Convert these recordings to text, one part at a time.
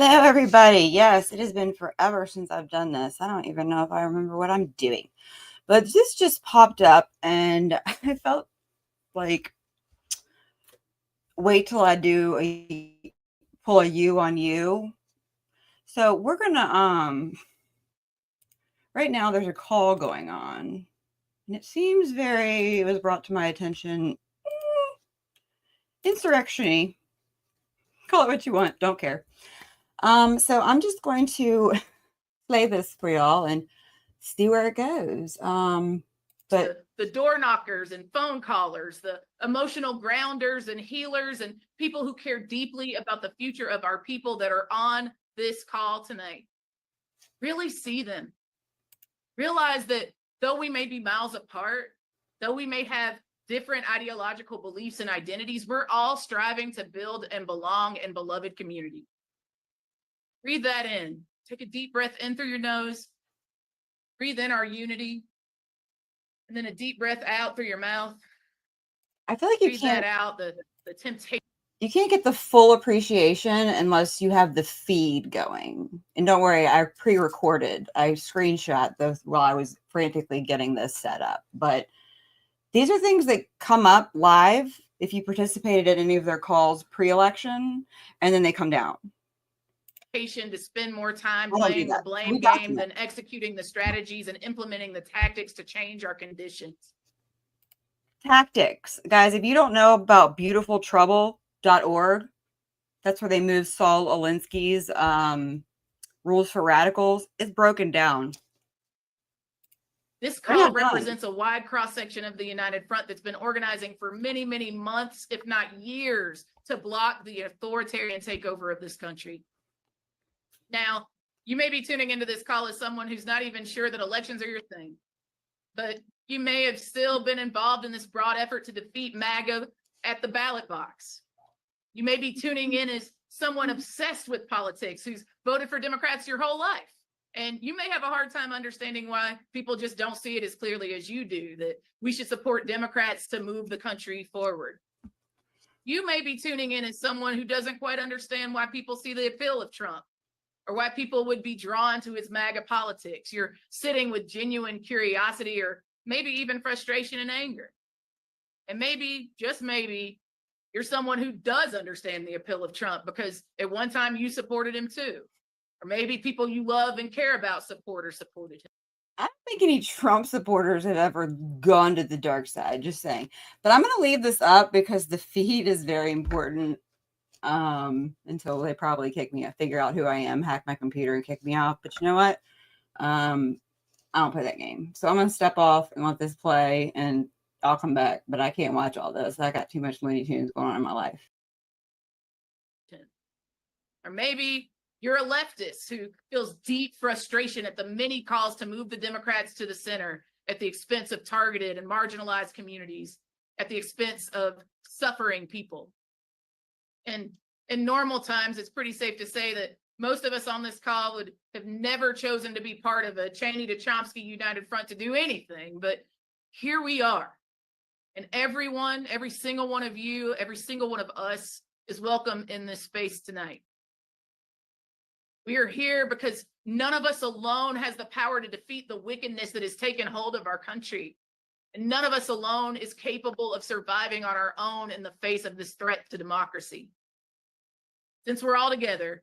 Hello, everybody. Yes, it has been forever since I've done this. I don't even know if I remember what I'm doing, but this just popped up and I felt like, wait till I do pull a U on you. So we're gonna, right now there's a call going on and it seems it was brought to my attention, insurrection-y. Call it what you want, don't care. So I'm just going to play this for y'all and see where it goes. But the door knockers and phone callers, the emotional grounders and healers and people who care deeply about the future of our people that are on this call tonight. Really see them. Realize that though we may be miles apart, though we may have different ideological beliefs and identities, we're all striving to build and belong in beloved community. Breathe that in. Take a deep breath in through your nose. Breathe in our unity. And then a deep breath out through your mouth. I feel like you Breathe can't that out, the temptation. You can't get the full appreciation unless you have the feed going. And don't worry, I pre-recorded. I screenshot those while I was frantically getting this set up. But these are things that come up live if you participated in any of their calls pre-election, and then they come down. To spend more time playing the blame game than executing the strategies and implementing the tactics to change our conditions. Tactics. Guys, if you don't know about beautifultrouble.org, that's where they move Saul Alinsky's rules for radicals. It's broken down. This call represents a wide cross-section of the United Front that's been organizing for many, many months, if not years, to block the authoritarian takeover of this country. Now, you may be tuning into this call as someone who's not even sure that elections are your thing, but you may have still been involved in this broad effort to defeat MAGA at the ballot box. You may be tuning in as someone obsessed with politics who's voted for Democrats your whole life. And you may have a hard time understanding why people just don't see it as clearly as you do, that we should support Democrats to move the country forward. You may be tuning in as someone who doesn't quite understand why people see the appeal of Trump or why people would be drawn to his MAGA politics. You're sitting with genuine curiosity or maybe even frustration and anger. And maybe, just maybe, you're someone who does understand the appeal of Trump because at one time you supported him too. Or maybe people you love and care about supported him. I don't think any Trump supporters have ever gone to the dark side, just saying. But I'm going to leave this up because the feed is very important until they probably kick me out, figure out who I am, hack my computer and kick me out. But you know what? I don't play that game. So I'm going to step off and let this play and I'll come back. But I can't watch all this. I got too much Looney Tunes going on in my life. Or maybe you're a leftist who feels deep frustration at the many calls to move the Democrats to the center at the expense of targeted and marginalized communities, at the expense of suffering people. And in normal times, it's pretty safe to say that most of us on this call would have never chosen to be part of a Cheney to Chomsky United Front to do anything. But here we are. And everyone, every single one of you, every single one of us is welcome in this space tonight. We are here because none of us alone has the power to defeat the wickedness that has taken hold of our country. And none of us alone is capable of surviving on our own in the face of this threat to democracy. Since we're all together,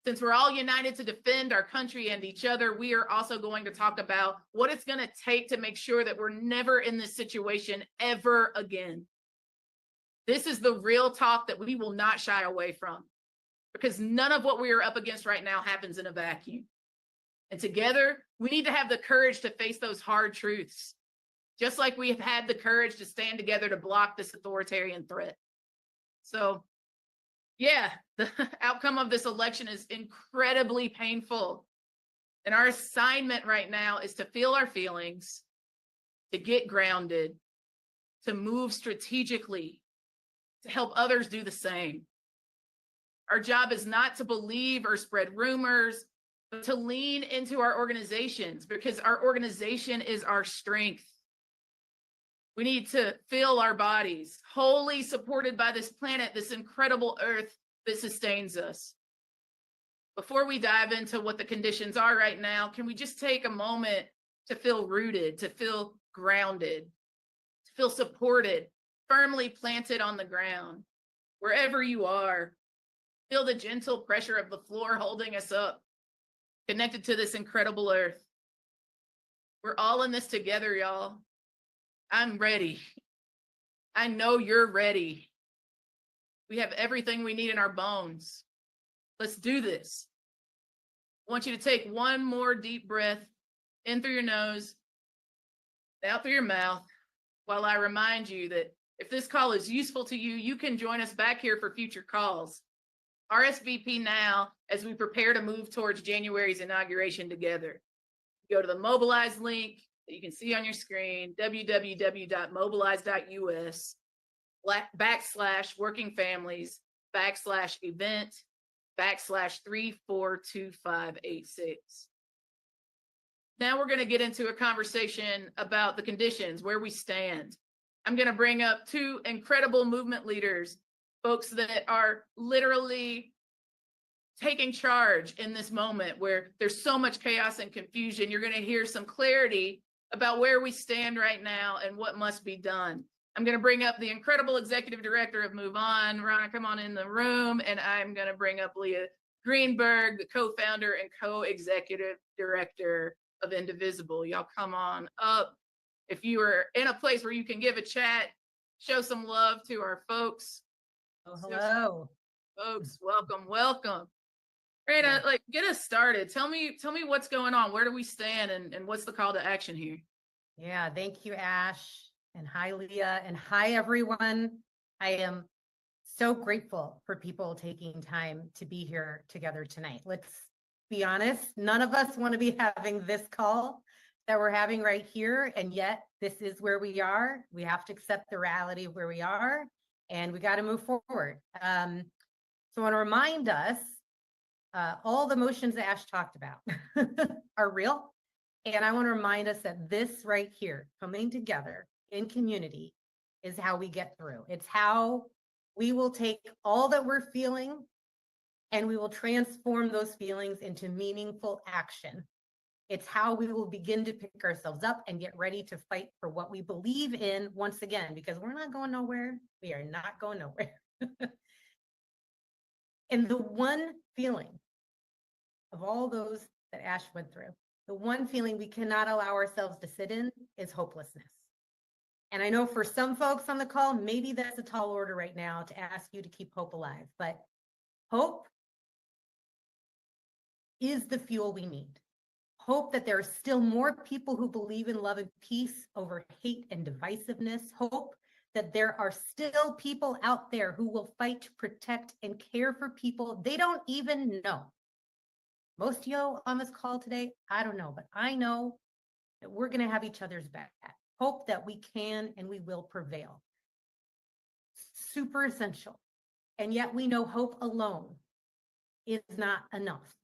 since we're all united to defend our country and each other, we are also going to talk about what it's going to take to make sure that we're never in this situation ever again. This is the real talk that we will not shy away from, because none of what we are up against right now happens in a vacuum. And together, we need to have the courage to face those hard truths, just like we have had the courage to stand together to block this authoritarian threat. So, yeah, the outcome of this election is incredibly painful. And our assignment right now is to feel our feelings, to get grounded, to move strategically, to help others do the same. Our job is not to believe or spread rumors, but to lean into our organizations, because our organization is our strength. We need to feel our bodies, wholly supported by this planet, this incredible earth that sustains us. Before we dive into what the conditions are right now, can we just take a moment to feel rooted, to feel grounded, to feel supported, firmly planted on the ground? Wherever you are, feel the gentle pressure of the floor holding us up, connected to this incredible earth. We're all in this together, y'all. I'm ready. I know you're ready. We have everything we need in our bones. Let's do this. I want you to take one more deep breath in through your nose, out through your mouth, while I remind you that if this call is useful to you, you can join us back here for future calls. RSVP now as we prepare to move towards January's inauguration together. Go to the Mobilize link that you can see on your screen, www.mobilize.us /working families /event /342586. Now we're going to get into a conversation about the conditions, where we stand. I'm going to bring up two incredible movement leaders, folks that are literally taking charge in this moment where there's so much chaos and confusion. You're going to hear some clarity about where we stand right now and what must be done. I'm going to bring up the incredible executive director of Move On, Rana, come on in the room, and I'm going to bring up Leah Greenberg, the co-founder and co-executive director of Indivisible. Y'all come on up. If you are in a place where you can give a chat, show some love to our folks. Oh, hello. Folks, welcome. Great, like get us started. Tell me what's going on. Where do we stand and what's the call to action here? Yeah, thank you, Ash. And hi, Leah. And hi, everyone. I am so grateful for people taking time to be here together tonight. Let's be honest, none of us want to be having this call that we're having right here. And yet this is where we are. We have to accept the reality of where we are and we got to move forward. So I want to remind us, all the emotions that Ash talked about are real. And I want to remind us that this right here, coming together in community, is how we get through. It's how we will take all that we're feeling and we will transform those feelings into meaningful action. It's how we will begin to pick ourselves up and get ready to fight for what we believe in once again, because we're not going nowhere. We are not going nowhere. And the one feeling of all those that Ash went through, the one feeling we cannot allow ourselves to sit in is hopelessness. And I know for some folks on the call, maybe that's a tall order right now to ask you to keep hope alive, but hope is the fuel we need. Hope that there are still more people who believe in love and peace over hate and divisiveness. Hope that there are still people out there who will fight to protect and care for people they don't even know. Most of you on this call today, I don't know, but I know that we're going to have each other's back. Hope that we can and we will prevail. Super essential. And yet we know hope alone is not enough.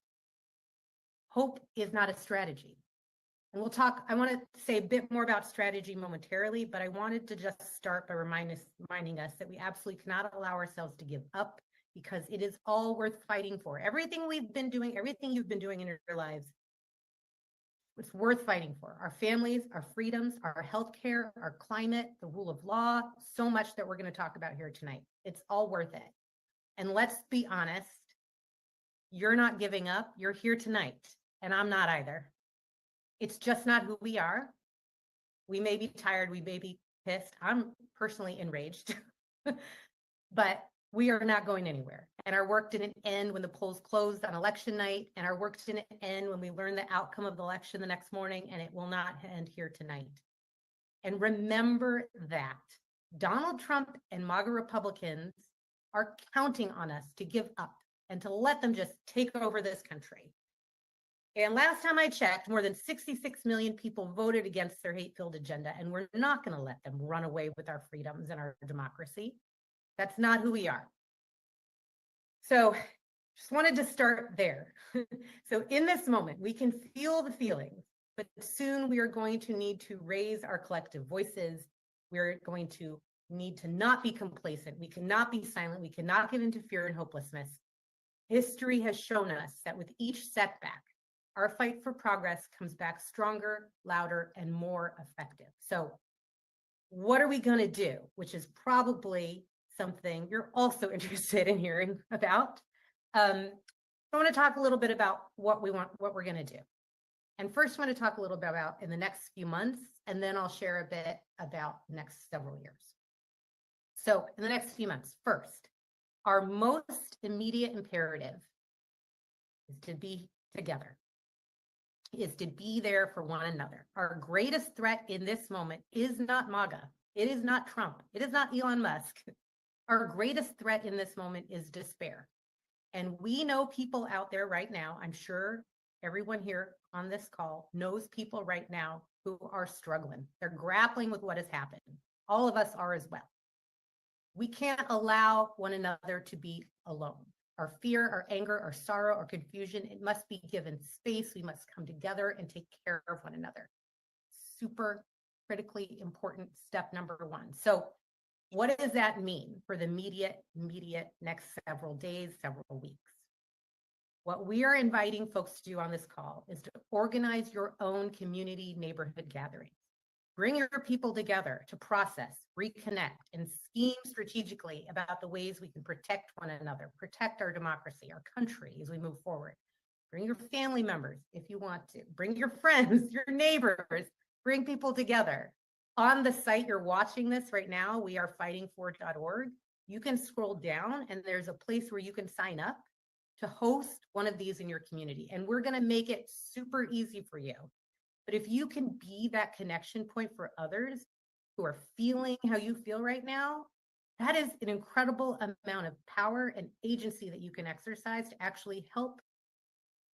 Hope is not a strategy. And we'll talk, I want to say a bit more about strategy momentarily, but I wanted to just start by reminding us that we absolutely cannot allow ourselves to give up, because it is all worth fighting for. Everything we've been doing, everything you've been doing in your lives, it's worth fighting for. Our families, our freedoms, our healthcare, our climate, the rule of law, so much that we're going to talk about here tonight. It's all worth it. And let's be honest, you're not giving up. You're here tonight, and I'm not either. It's just not who we are. We may be tired, we may be pissed. I'm personally enraged, but we are not going anywhere. And our work didn't end when the polls closed on election night, and our work didn't end when we learned the outcome of the election the next morning, and it will not end here tonight. And remember that Donald Trump and MAGA Republicans are counting on us to give up and to let them just take over this country. And last time I checked, more than 66 million people voted against their hate-filled agenda, and we're not going to let them run away with our freedoms and our democracy. That's not who we are. So just wanted to start there. So in this moment, we can feel the feelings, but soon we are going to need to raise our collective voices. We're going to need to not be complacent. We cannot be silent. We cannot give into fear and hopelessness. History has shown us that with each setback, our fight for progress comes back stronger, louder, and more effective. So what are we going to do? Which is probably something you're also interested in hearing about. I want to talk a little bit about what we're going to do. And first, I want to talk a little bit about in the next few months, and then I'll share a bit about the next several years. So in the next few months, first, our most immediate imperative is to be together, is to be there for one another. Our greatest threat in this moment is not MAGA. It is not Trump. It is not Elon Musk. Our greatest threat in this moment is despair. And we know people out there right now, I'm sure everyone here on this call knows people right now who are struggling. They're grappling with what has happened. All of us are as well. We can't allow one another to be alone. Our fear, our anger, our sorrow, our confusion, it must be given space. We must come together and take care of one another. Super critically important step number one. So what does that mean for the immediate next several days, several weeks? What we are inviting folks to do on this call is to organize your own community neighborhood gatherings. Bring your people together to process, reconnect, and scheme strategically about the ways we can protect one another, protect our democracy, our country as we move forward. Bring your family members if you want to. Bring your friends, your neighbors, bring people together. On the site you're watching this right now, wearefightingfor.org, you can scroll down and there's a place where you can sign up to host one of these in your community. And we're gonna make it super easy for you. But if you can be that connection point for others who are feeling how you feel right now, that is an incredible amount of power and agency that you can exercise to actually help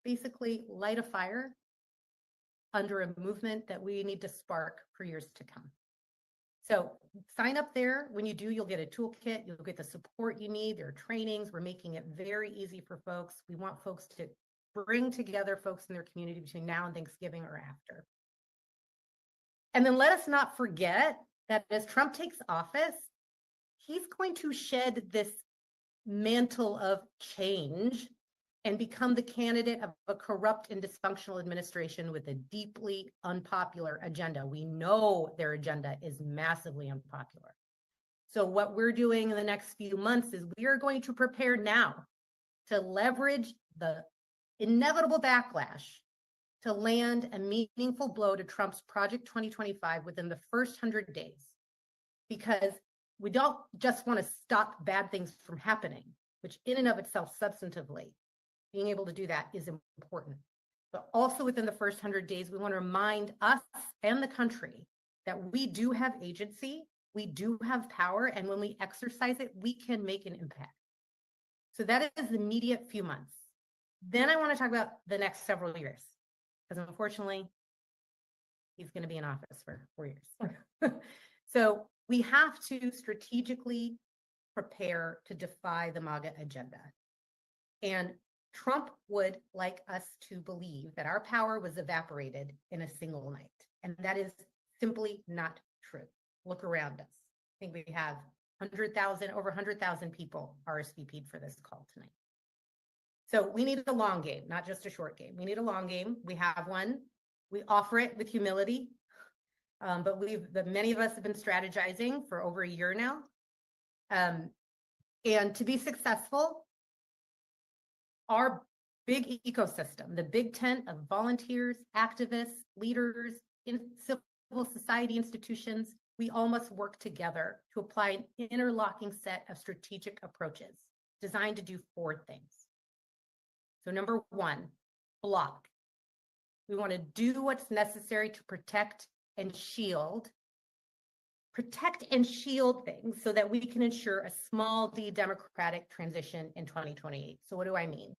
basically light a fire under a movement that we need to spark for years to come. So sign up there. When you do, you'll get a toolkit. You'll get the support you need. There are trainings. We're making it very easy for folks. We want folks to bring together folks in their community between now and Thanksgiving or after. And then let us not forget that as Trump takes office, he's going to shed this mantle of change and become the candidate of a corrupt and dysfunctional administration with a deeply unpopular agenda. We know their agenda is massively unpopular. So what we're doing in the next few months is we are going to prepare now to leverage the inevitable backlash to land a meaningful blow to Trump's Project 2025 within the first 100 days. Because we don't just want to stop bad things from happening, which in and of itself, substantively, being able to do that is important. But also within the first 100 days, we want to remind us and the country that we do have agency, we do have power, and when we exercise it, we can make an impact. So that is the immediate few months. Then I want to talk about the next several years, because unfortunately, he's going to be in office for 4 years. So we have to strategically prepare to defy the MAGA agenda. And Trump would like us to believe that our power was evaporated in a single night. And that is simply not true. Look around us. I think we have over 100,000 people RSVP'd for this call tonight. So we need a long game, not just a short game. We need a long game. We have one. We offer it with humility. But many of us have been strategizing for over a year now. And to be successful, our big ecosystem, the big tent of volunteers, activists, leaders, in civil society institutions, we all must work together to apply an interlocking set of strategic approaches designed to do 4 things. So number 1, block. We want to do what's necessary to protect and shield things so that we can ensure a small d democratic transition in 2028. So what do I mean?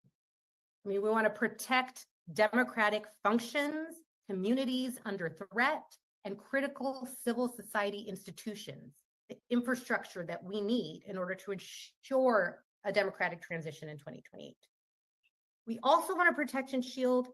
I mean, we want to protect democratic functions, communities under threat, and critical civil society institutions, the infrastructure that we need in order to ensure a democratic transition in 2028. We also want to protect and shield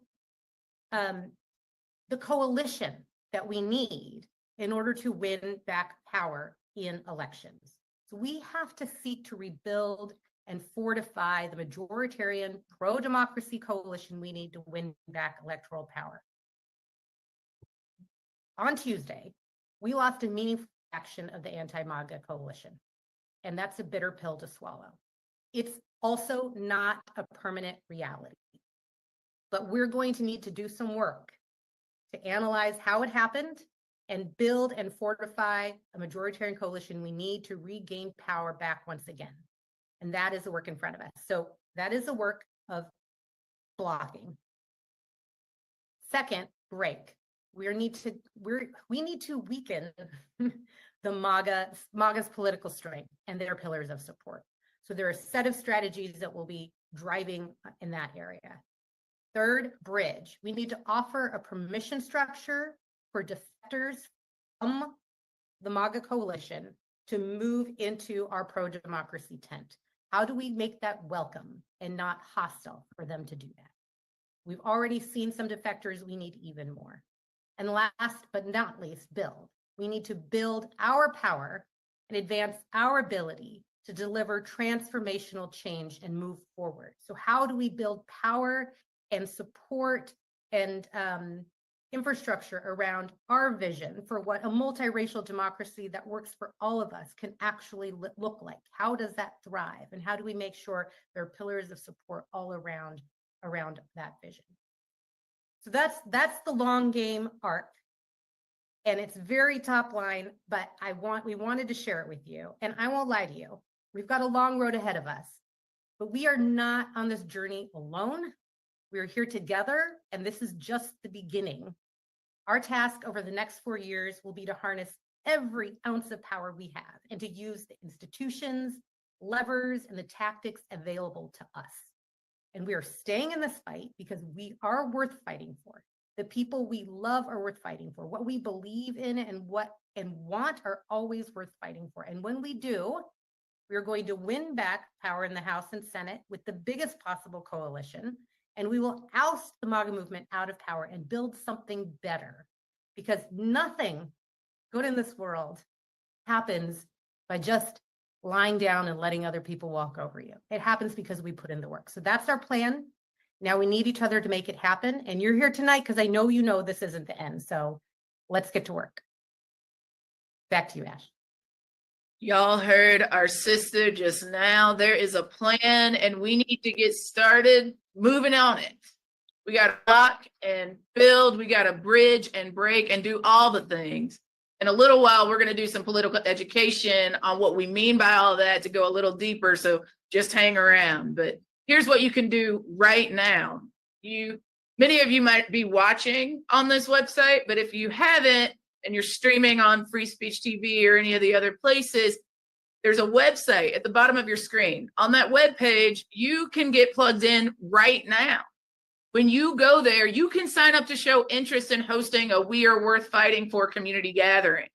the coalition that we need in order to win back power in elections. So we have to seek to rebuild and fortify the majoritarian pro-democracy coalition we need to win back electoral power. On Tuesday, we lost a meaningful action of the anti-MAGA coalition, and that's a bitter pill to swallow. It's also not a permanent reality, but we're going to need to do some work to analyze how it happened and build and fortify a majoritarian coalition we need to regain power back once again. And that is the work in front of us. So that is the work of blocking. Second, break. We need to weaken the MAGA's political strength and their pillars of support. So there are a set of strategies that will be driving in that area. Third, bridge. We need to offer a permission structure for defectors from the MAGA coalition to move into our pro-democracy tent. How do we make that welcome and not hostile for them to do that? We've already seen some defectors, we need even more. And last but not least, build. We need to build our power and advance our ability to deliver transformational change and move forward. So how do we build power and support and infrastructure around our vision for what a multiracial democracy that works for all of us can actually look like? How does that thrive? And how do we make sure there are pillars of support all around that vision? So that's the long game arc. And it's very top line, but we wanted to share it with you. And I won't lie to you, we've got a long road ahead of us, but we are not on this journey alone. We are here together, and this is just the beginning. Our task over the next 4 years will be to harness every ounce of power we have and to use the institutions, levers, and the tactics available to us. And we are staying in this fight because we are worth fighting for. The people we love are worth fighting for. What we believe in and want are always worth fighting for. And when we do, we are going to win back power in the House and Senate with the biggest possible coalition. And we will oust the MAGA movement out of power and build something better, because nothing good in this world happens by just lying down and letting other people walk over you. It happens because we put in the work. So that's our plan. Now we need each other to make it happen. And you're here tonight because I know you know this isn't the end. So let's get to work. Back to you, Ash. Y'all heard our sister just now. There is a plan and we need to get started moving on it. We got to lock and build. We got to bridge and break and do all the things. In a little while, we're going to do some political education on what we mean by all that to go a little deeper. So just hang around. But here's what you can do right now. Many of you might be watching on this website, but if you haven't, and you're streaming on Free Speech TV or any of the other places, there's a website at the bottom of your screen. On that web page, you can get plugged in right now. When you go there, you can sign up to show interest in hosting a We Are Worth Fighting For community gathering.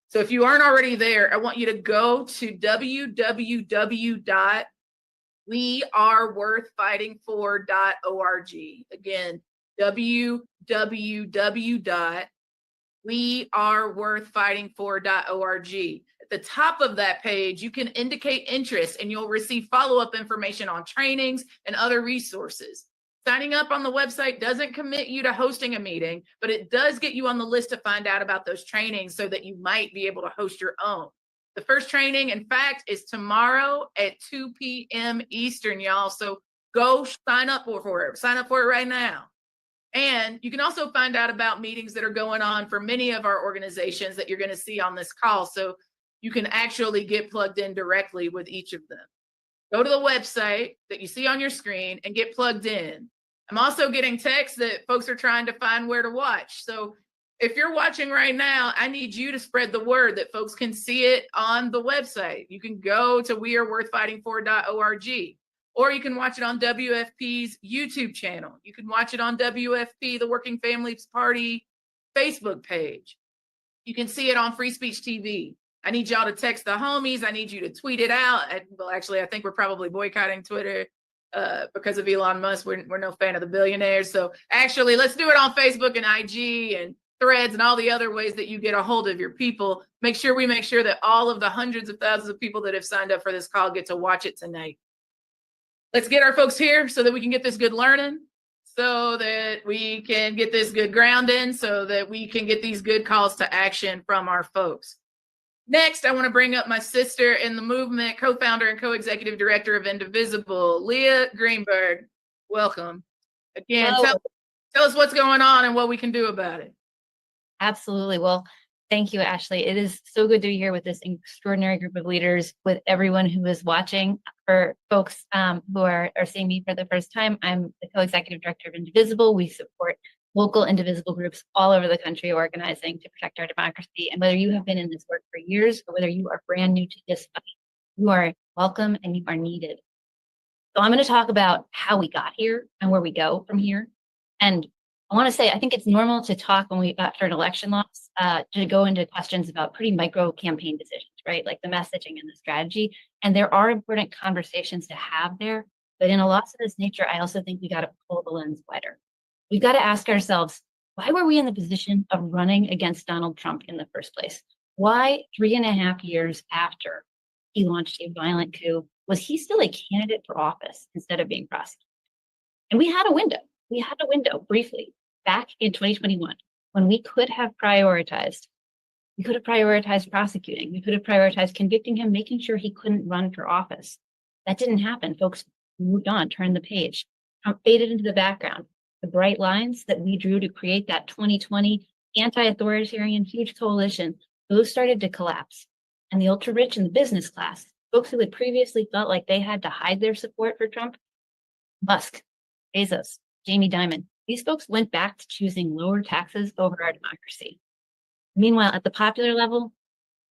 So if you aren't already there, I want you to go to www.weareworthfightingfor.org. Again, www.weareworthfightingfor.org. At the top of that page, you can indicate interest and you'll receive follow-up information on trainings and other resources. Signing up on the website doesn't commit you to hosting a meeting, but it does get you on the list to find out about those trainings so that you might be able to host your own. The first training, in fact, is tomorrow at 2 p.m. Eastern, y'all. So go sign up for it. Sign up for it right now. And you can also find out about meetings that are going on for many of our organizations that you're going to see on this call. So you can actually get plugged in directly with each of them. Go to the website that you see on your screen and get plugged in. I'm also getting texts that folks are trying to find where to watch. So if you're watching right now, I need you to spread the word that folks can see it on the website. You can go to weareworthfightingfor.org. Or you can watch it on WFP's YouTube channel. You can watch it on WFP, the Working Families Party Facebook page. You can see it on Free Speech TV. I need y'all to text the homies. I need you to tweet it out. Well, actually, I think we're probably boycotting Twitter because of Elon Musk. We're no fan of the billionaires. So actually, let's do it on Facebook and IG and Threads and all the other ways that you get a hold of your people. Make sure that all of the hundreds of thousands of people that have signed up for this call get to watch it tonight. let's get our folks here so that we can get this good learning, so that we can get this good grounding, so that we can get these good calls to action from our folks. Next, I want to bring up my sister in the movement, co-founder and co-executive director of Indivisible, Leah Greenberg. Welcome. Again, tell us what's going on and what we can do about it. Absolutely. Well, thank you, Ashley. It is so good to be here with this extraordinary group of leaders, with everyone who is watching. For folks who are seeing me for the first time, I'm the co-executive director of Indivisible. We support local indivisible groups all over the country organizing to protect our democracy. And whether you have been in this work for years or whether you are brand new to this fight, you are welcome and you are needed. So I'm going to talk about how we got here and where we go from here. And I want to say, I think it's normal to talk when we after an election loss to go into questions about pretty micro campaign decisions, right? Like the messaging and the strategy. And there are important conversations to have there. But in a loss of this nature, I also think we got to pull the lens wider. We've got to ask ourselves, why were we in the position of running against Donald Trump in the first place? Why 3.5 years after he launched a violent coup, was he still a candidate for office instead of being prosecuted? And we had a window. We had a window briefly back in 2021 when we could have prioritized. We could have prioritized prosecuting. We could have prioritized convicting him, making sure he couldn't run for office. That didn't happen. Folks moved on, turned the page. Trump faded into the background. The bright lines that we drew to create that 2020 anti-authoritarian huge coalition, those started to collapse. And the ultra-rich and the business class, folks who had previously felt like they had to hide their support for Trump, Musk, Bezos, Jamie Dimon, these folks went back to choosing lower taxes over our democracy. Meanwhile, at the popular level,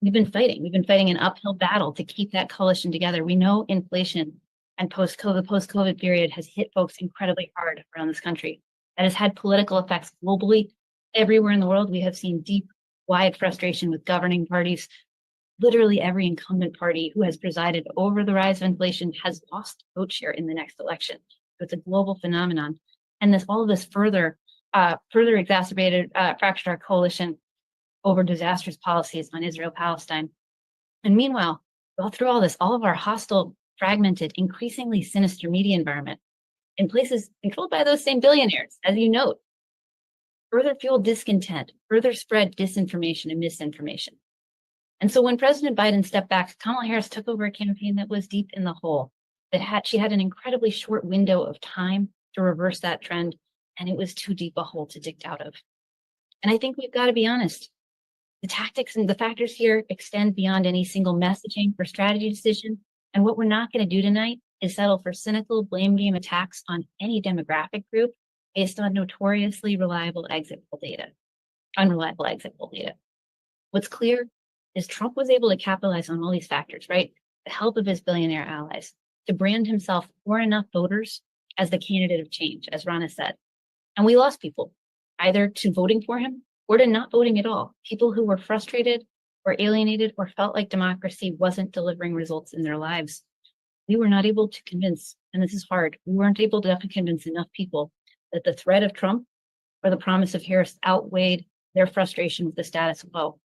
we've been fighting an uphill battle to keep that coalition together. We know inflation and post-COVID period has hit folks incredibly hard around this country. That has had political effects globally. Everywhere in the world, we have seen deep, wide frustration with governing parties. Literally every incumbent party who has presided over the rise of inflation has lost vote share in the next election. So it's a global phenomenon. And all of this further exacerbated, fractured our coalition over disastrous policies on Israel-Palestine. And meanwhile, through all this, all of our hostile, fragmented, increasingly sinister media environment in places controlled by those same billionaires, as you note, further fueled discontent, further spread disinformation and misinformation. And so when President Biden stepped back, Kamala Harris took over a campaign that was deep in the hole, she had an incredibly short window of time to reverse that trend, and it was too deep a hole to dig out of. And I think we've got to be honest. The tactics and the factors here extend beyond any single messaging or strategy decision. And what we're not going to do tonight is settle for cynical blame game attacks on any demographic group based on notoriously unreliable exit poll data. What's clear is Trump was able to capitalize on all these factors, right? The help of his billionaire allies to brand himself for enough voters as the candidate of change, as Rana said. And we lost people either to voting for him or to not voting at all. People who were frustrated or alienated or felt like democracy wasn't delivering results in their lives. We were not able to convince, and this is hard, we weren't able to convince enough people that the threat of Trump or the promise of Harris outweighed their frustration with the status quo.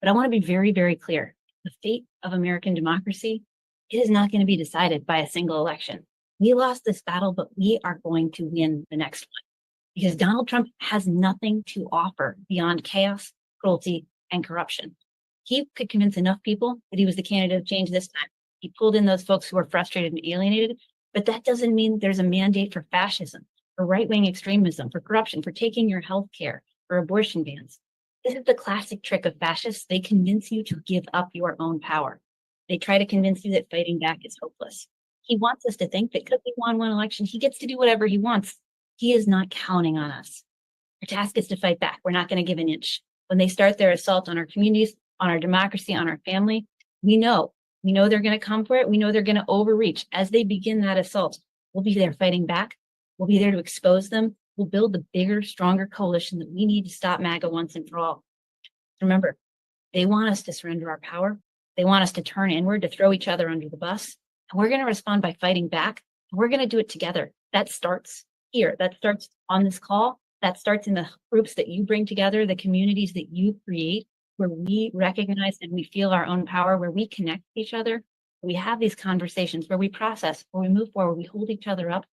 But I want to be very, very clear. The fate of American democracy is not going to be decided by a single election. We lost this battle, but we are going to win the next one because Donald Trump has nothing to offer beyond chaos, cruelty, and corruption. He could convince enough people that he was the candidate of change this time. He pulled in those folks who were frustrated and alienated, but that doesn't mean there's a mandate for fascism, for right-wing extremism, for corruption, for taking your health care, for abortion bans. This is the classic trick of fascists. They convince you to give up your own power. They try to convince you that fighting back is hopeless. He wants us to think that because he won one election, he gets to do whatever he wants. He is not counting on us. Our task is to fight back. We're not going to give an inch. When they start their assault on our communities, on our democracy, on our family, we know they're going to come for it. We know they're going to overreach. As they begin that assault, we'll be there fighting back. We'll be there to expose them. We'll build the bigger, stronger coalition that we need to stop MAGA once and for all. Remember, they want us to surrender our power. They want us to turn inward, to throw each other under the bus. And we're going to respond by fighting back. And we're going to do it together. That starts here. That starts on this call. That starts in the groups that you bring together, the communities that you create, where we recognize and we feel our own power, where we connect with each other. We have these conversations where we process, where we move forward, we hold each other up,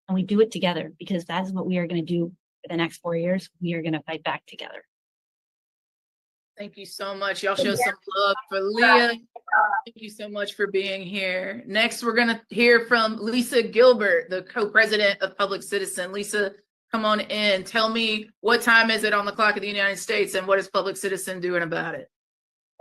and we do it together, because that's what we are going to do for the next 4 years. We are going to fight back together. Thank you so much. Y'all show some love for Leah. Thank you so much for being here. Next, we're going to hear from Lisa Gilbert, the co-president of Public Citizen. Lisa, come on in. Tell me, what time is it on the clock of the United States, and what is Public Citizen doing about it?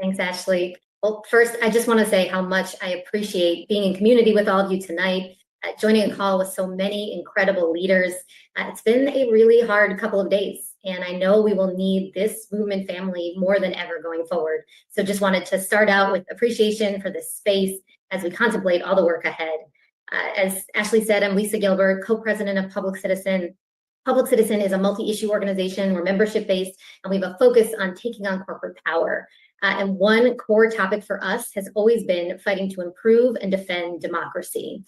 Thanks, Ashley. Well, first, I just want to say how much I appreciate being in community with all of you tonight, joining a call with so many incredible leaders. It's been a really hard couple of days, and I know we will need this movement family more than ever going forward. So just wanted to start out with appreciation for this space as we contemplate all the work ahead. As Ashley said, I'm Lisa Gilbert, co-president of Public Citizen. Public Citizen is a multi-issue organization. We're membership-based, and we have a focus on taking on corporate power. And one core topic for us has always been fighting to improve and defend democracy.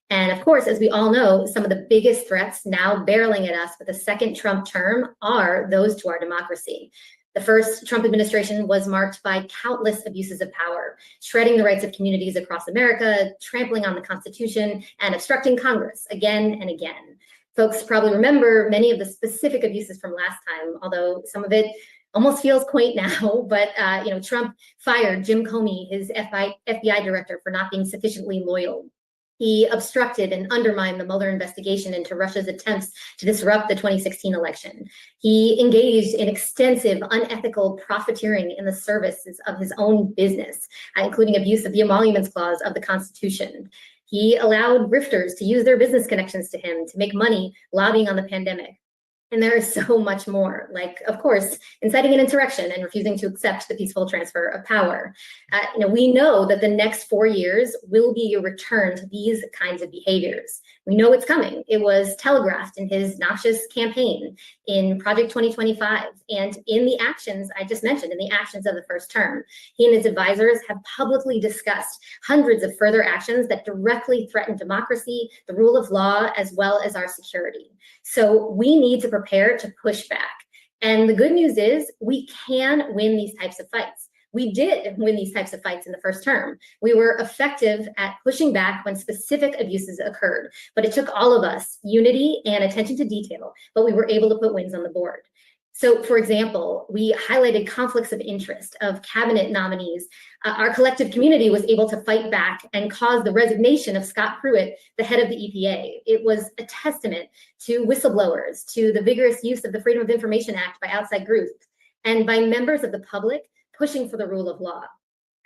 And of course, as we all know, some of the biggest threats now barreling at us with the second Trump term are those to our democracy. The first Trump administration was marked by countless abuses of power, shredding the rights of communities across America, trampling on the Constitution, and obstructing Congress again and again. Folks probably remember many of the specific abuses from last time, although some of it almost feels quaint now. But Trump fired Jim Comey, his FBI director, for not being sufficiently loyal. He obstructed and undermined the Mueller investigation into Russia's attempts to disrupt the 2016 election. He engaged in extensive unethical profiteering in the services of his own business, including abuse of the emoluments clause of the Constitution. He allowed grifters to use their business connections to him to make money lobbying on the pandemic. And there is so much more, like, of course, inciting an insurrection and refusing to accept the peaceful transfer of power. We know that the next 4 years will be a return to these kinds of behaviors. We know it's coming. It was telegraphed in his noxious campaign in Project 2025 and in the actions I just mentioned, in the actions of the first term. He and his advisors have publicly discussed hundreds of further actions that directly threaten democracy, the rule of law, as well as our security. So we need to prepare to push back. And the good news is we can win these types of fights. We did win these types of fights in the first term. We were effective at pushing back when specific abuses occurred, but it took all of us, unity and attention to detail, but we were able to put wins on the board. So, for example, we highlighted conflicts of interest of cabinet nominees. Our collective community was able to fight back and cause the resignation of Scott Pruitt, the head of the EPA. It was a testament to whistleblowers, to the vigorous use of the Freedom of Information Act by outside groups, and by members of the public pushing for the rule of law.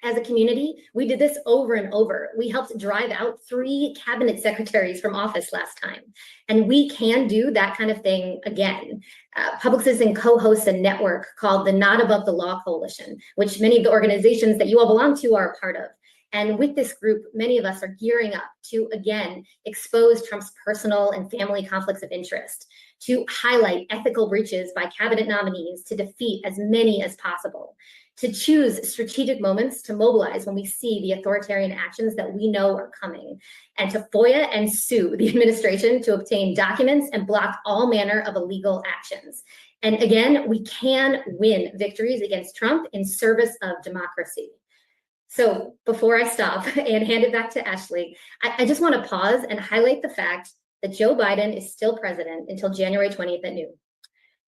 As a community, we did this over and over. We helped drive out 3 cabinet secretaries from office last time, and we can do that kind of thing again. Public Citizen co-hosts a network called the Not Above the Law Coalition, which many of the organizations that you all belong to are a part of. And with this group, many of us are gearing up to, again, expose Trump's personal and family conflicts of interest, to highlight ethical breaches by cabinet nominees to defeat as many as possible, to choose strategic moments to mobilize when we see the authoritarian actions that we know are coming, and to FOIA and sue the administration to obtain documents and block all manner of illegal actions. And again, we can win victories against Trump in service of democracy. So before I stop and hand it back to Ashley, I just want to pause and highlight the fact that Joe Biden is still president until January 20th at noon.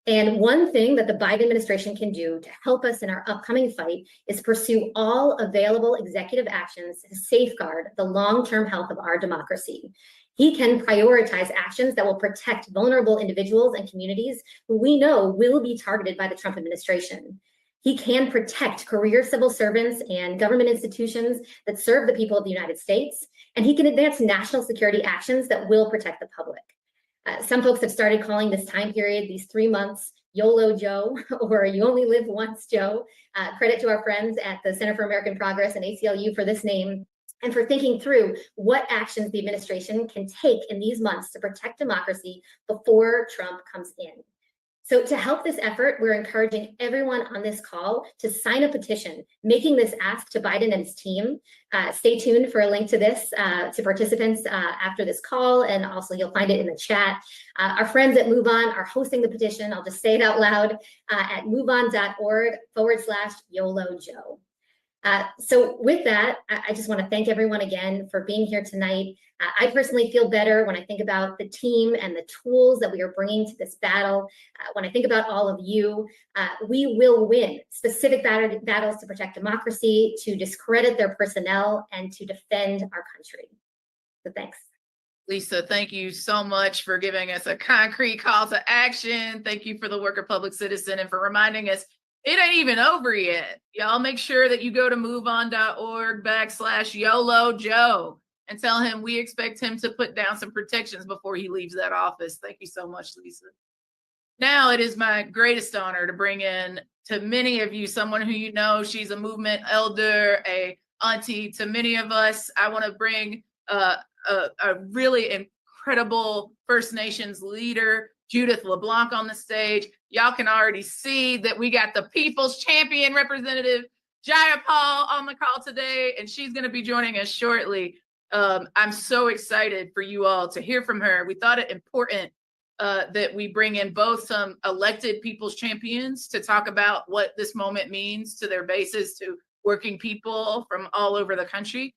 And one thing that the Biden administration can do to help us in our upcoming fight is pursue all available executive actions to safeguard the long-term health of our democracy. He can prioritize actions that will protect vulnerable individuals and communities who we know will be targeted by the Trump administration. He can protect career civil servants and government institutions that serve the people of the United States, and he can advance national security actions that will protect the public. Some folks have started calling this time period, these 3 months, YOLO Joe, or You Only Live Once Joe. Credit to our friends at the Center for American Progress and ACLU for this name, and for thinking through what actions the administration can take in these months to protect democracy before Trump comes in. So to help this effort, we're encouraging everyone on this call to sign a petition, making this ask to Biden and his team. Stay tuned for a link to this to participants after this call, and also you'll find it in the chat. Our friends at MoveOn are hosting the petition. I'll just say it out loud at moveon.org/YOLO Joe. So with that, I just want to thank everyone again for being here tonight. I personally feel better when I think about the team and the tools that we are bringing to this battle. When I think about all of you, we will win specific battles to protect democracy, to discredit their personnel, and to defend our country. So thanks. Lisa, thank you so much for giving us a concrete call to action. Thank you for the work of Public Citizen and for reminding us it ain't even over yet. Y'all make sure that you go to moveon.org/YOLO Joe and tell him we expect him to put down some protections before he leaves that office. Thank you so much, Lisa. Now it is my greatest honor to bring in to many of you someone who you know. She's a movement elder, a auntie to many of us. I want to bring a really incredible First Nations leader, Judith LeBlanc, on the stage. Y'all can already see that we got the People's Champion Representative Jayapal on the call today, and she's going to be joining us shortly. I'm so excited for you all to hear from her. We thought it important that we bring in both some elected People's Champions to talk about what this moment means to their bases, to working people from all over the country.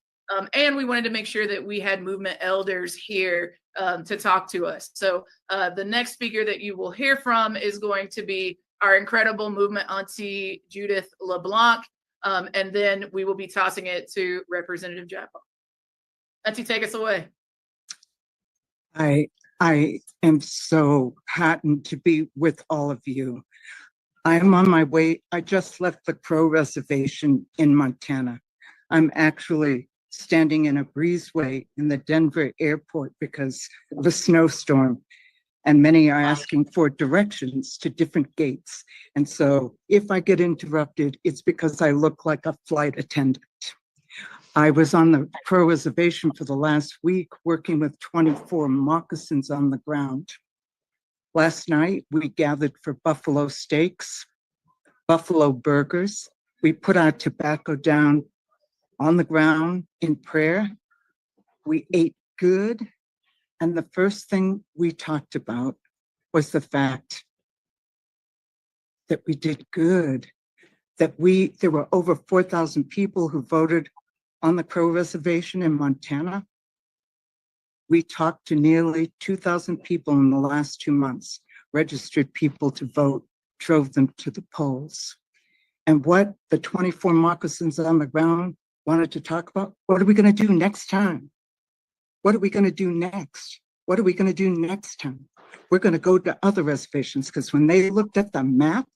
And we wanted to make sure that we had movement elders here to talk to us. So the next speaker that you will hear from is going to be our incredible movement auntie, Judith LeBlanc. And then we will be tossing it to Representative Jayapal. Auntie, take us away. I am so heartened to be with all of you. I am on my way. I just left the Crow Reservation in Montana. I'm actually standing in a breezeway in the Denver airport because of a snowstorm, and many are asking for directions to different gates. And so if I get interrupted, it's because I look like a flight attendant. I was on the Crow Reservation for the last week working with 24 moccasins on the ground. Last night, we gathered for buffalo steaks, buffalo burgers. We put our tobacco down on the ground in prayer. We ate good. And the first thing we talked about was the fact that we did good, that there were over 4,000 people who voted on the Crow Reservation in Montana. We talked to nearly 2,000 people in the last 2 months, registered people to vote, drove them to the polls. And what the 24 moccasins on the ground wanted to talk about, what are we going to do next time? What are we going to do next? What are we going to do next time? We're going to go to other reservations, because when they looked at the map,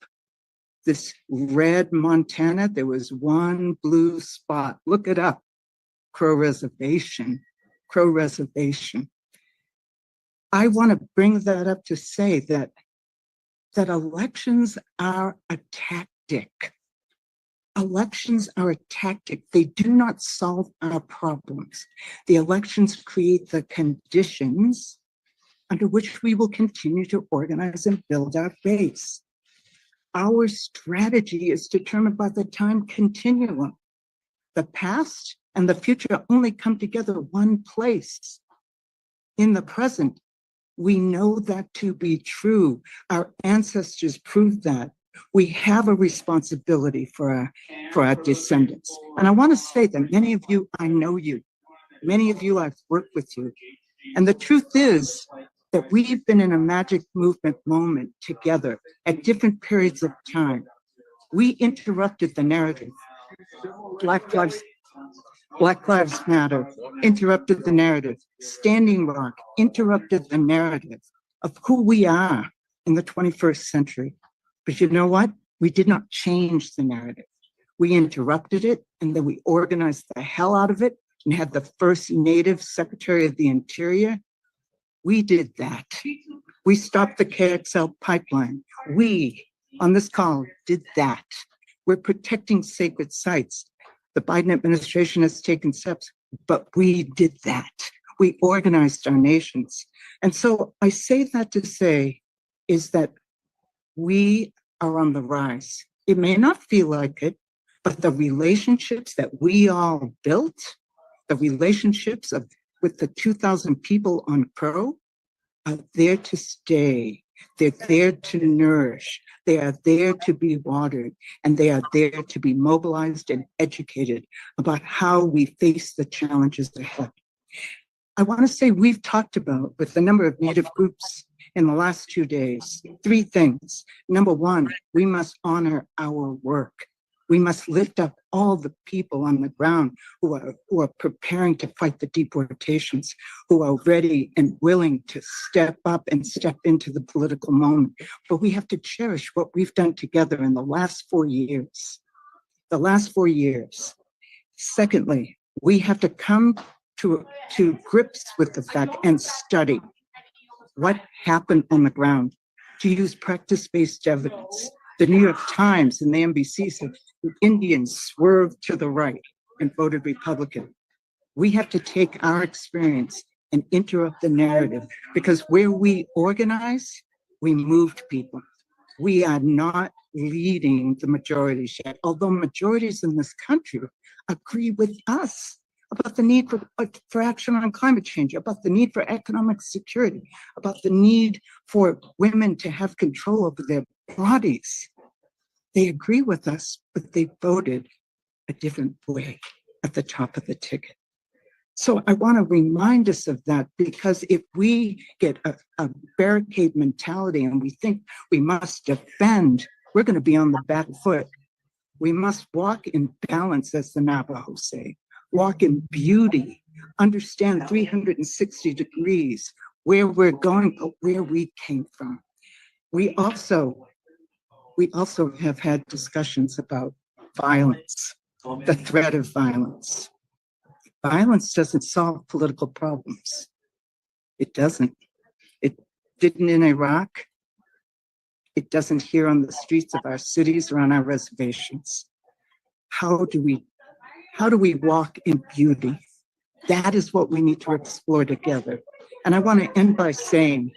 this red Montana, there was one blue spot. Look it up. Crow Reservation. Crow Reservation. I want to bring that up to say that elections are a tactic. Elections are a tactic. They do not solve our problems. The elections create the conditions under which we will continue to organize and build our base. Our strategy is determined by the time continuum. The past and the future only come together one place. In the present, we know that to be true. Our ancestors proved that. We have a responsibility for our descendants. And I want to say that many of you, I know you. Many of you, I've worked with you. And the truth is that we've been in a magic movement moment together at different periods of time. We interrupted the narrative. Black Lives Matter interrupted the narrative. Standing Rock interrupted the narrative of who we are in the 21st century. But you know what? We did not change the narrative. We interrupted it, and then we organized the hell out of it and had the first Native Secretary of the Interior. We did that. We stopped the KXL pipeline. We, on this call, did that. We're protecting sacred sites. The Biden administration has taken steps, but we did that. We organized our nations. And so I say that to say is that we are on the rise. It may not feel like it, but the relationships that we all built, the relationships with the 2,000 people on Crow, are there to stay. They're there to nourish. They are there to be watered, and they are there to be mobilized and educated about how we face the challenges ahead. I want to say we've talked about with a number of Native groups in the last 2 days, 3 things. Number one, we must honor our work. We must lift up all the people on the ground who are preparing to fight the deportations, who are ready and willing to step up and step into the political moment. But we have to cherish what we've done together in the last 4 years. The last 4 years. Secondly, we have to come to grips with the fact and study what happened on the ground, to use practice-based evidence. The New York Times and the NBC said the Indians swerved to the right and voted Republican. We have to take our experience and interrupt the narrative, because where we organize, we moved people. We are not leading the majorities yet, although majorities in this country agree with us about the need for action on climate change, about the need for economic security, about the need for women to have control over their bodies. They agree with us, but they voted a different way at the top of the ticket. So I want to remind us of that, because if we get a barricade mentality and we think we must defend, we're going to be on the back foot. We must walk in balance, as the Navajo say, walk in beauty, understand 360 degrees, where we're going, but where we came from. We also have had discussions about violence, the threat of violence. Violence doesn't solve political problems. It doesn't. It didn't in Iraq. It doesn't here on the streets of our cities or on our reservations. How do we walk in beauty? That is what we need to explore together. And I want to end by saying